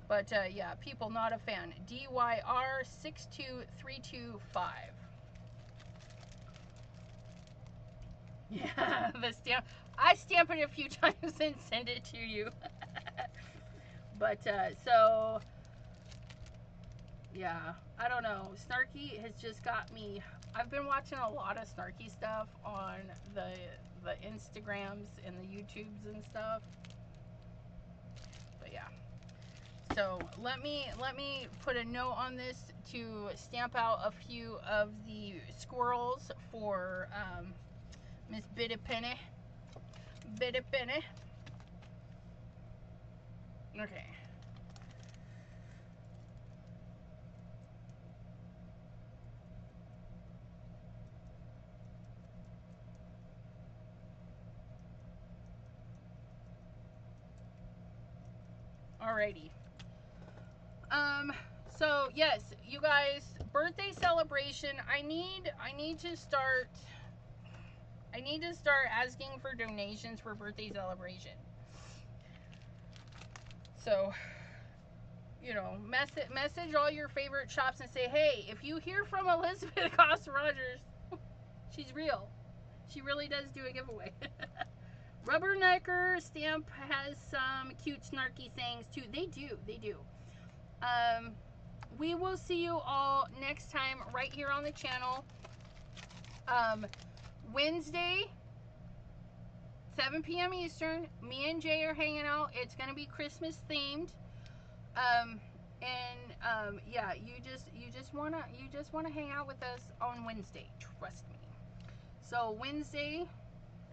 But yeah, People Not a Fan. DYR 62325. Yeah, the stamp. I stamp it a few times and send it to you. But so yeah, I don't know. Snarky has just got me. I've been watching a lot of snarky stuff on the Instagrams and the YouTubes and stuff. But yeah. So let me put a note on this to stamp out a few of the squirrels for Miss Bitty Penny. Okay. Alrighty. So yes, you guys, birthday celebration. I need to start asking for donations for birthday celebration. So, you know, message all your favorite shops and say, hey, if you hear from Elizabeth Costa-Rogers, she's real. She really does do a giveaway. Rubbernecker Stamp has some cute snarky things too. They do. We will see you all next time right here on the channel. Wednesday, 7 p.m. Eastern. Me and Jay are hanging out. It's gonna be Christmas themed. Yeah, you just wanna hang out with us on Wednesday. Trust me. So Wednesday.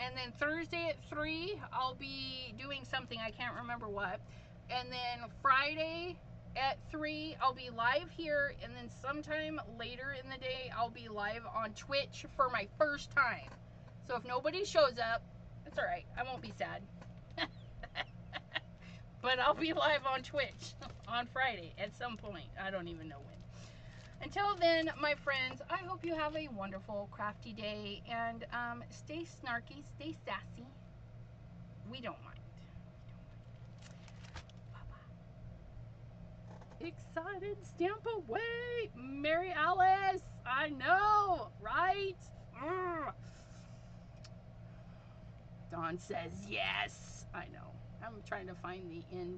And then Thursday at 3, I'll be doing something, I can't remember what. And then Friday at 3, I'll be live here. And then sometime later in the day, I'll be live on Twitch for my first time. So if nobody shows up, it's alright. I won't be sad. But I'll be live on Twitch on Friday at some point. I don't even know when. Until then, my friends, I hope you have a wonderful, crafty day, and stay snarky, stay sassy. We don't mind. Bye-bye. Excited, stamp away. Mary Alice, I know, right? Dawn says yes. I know. I'm trying to find the end.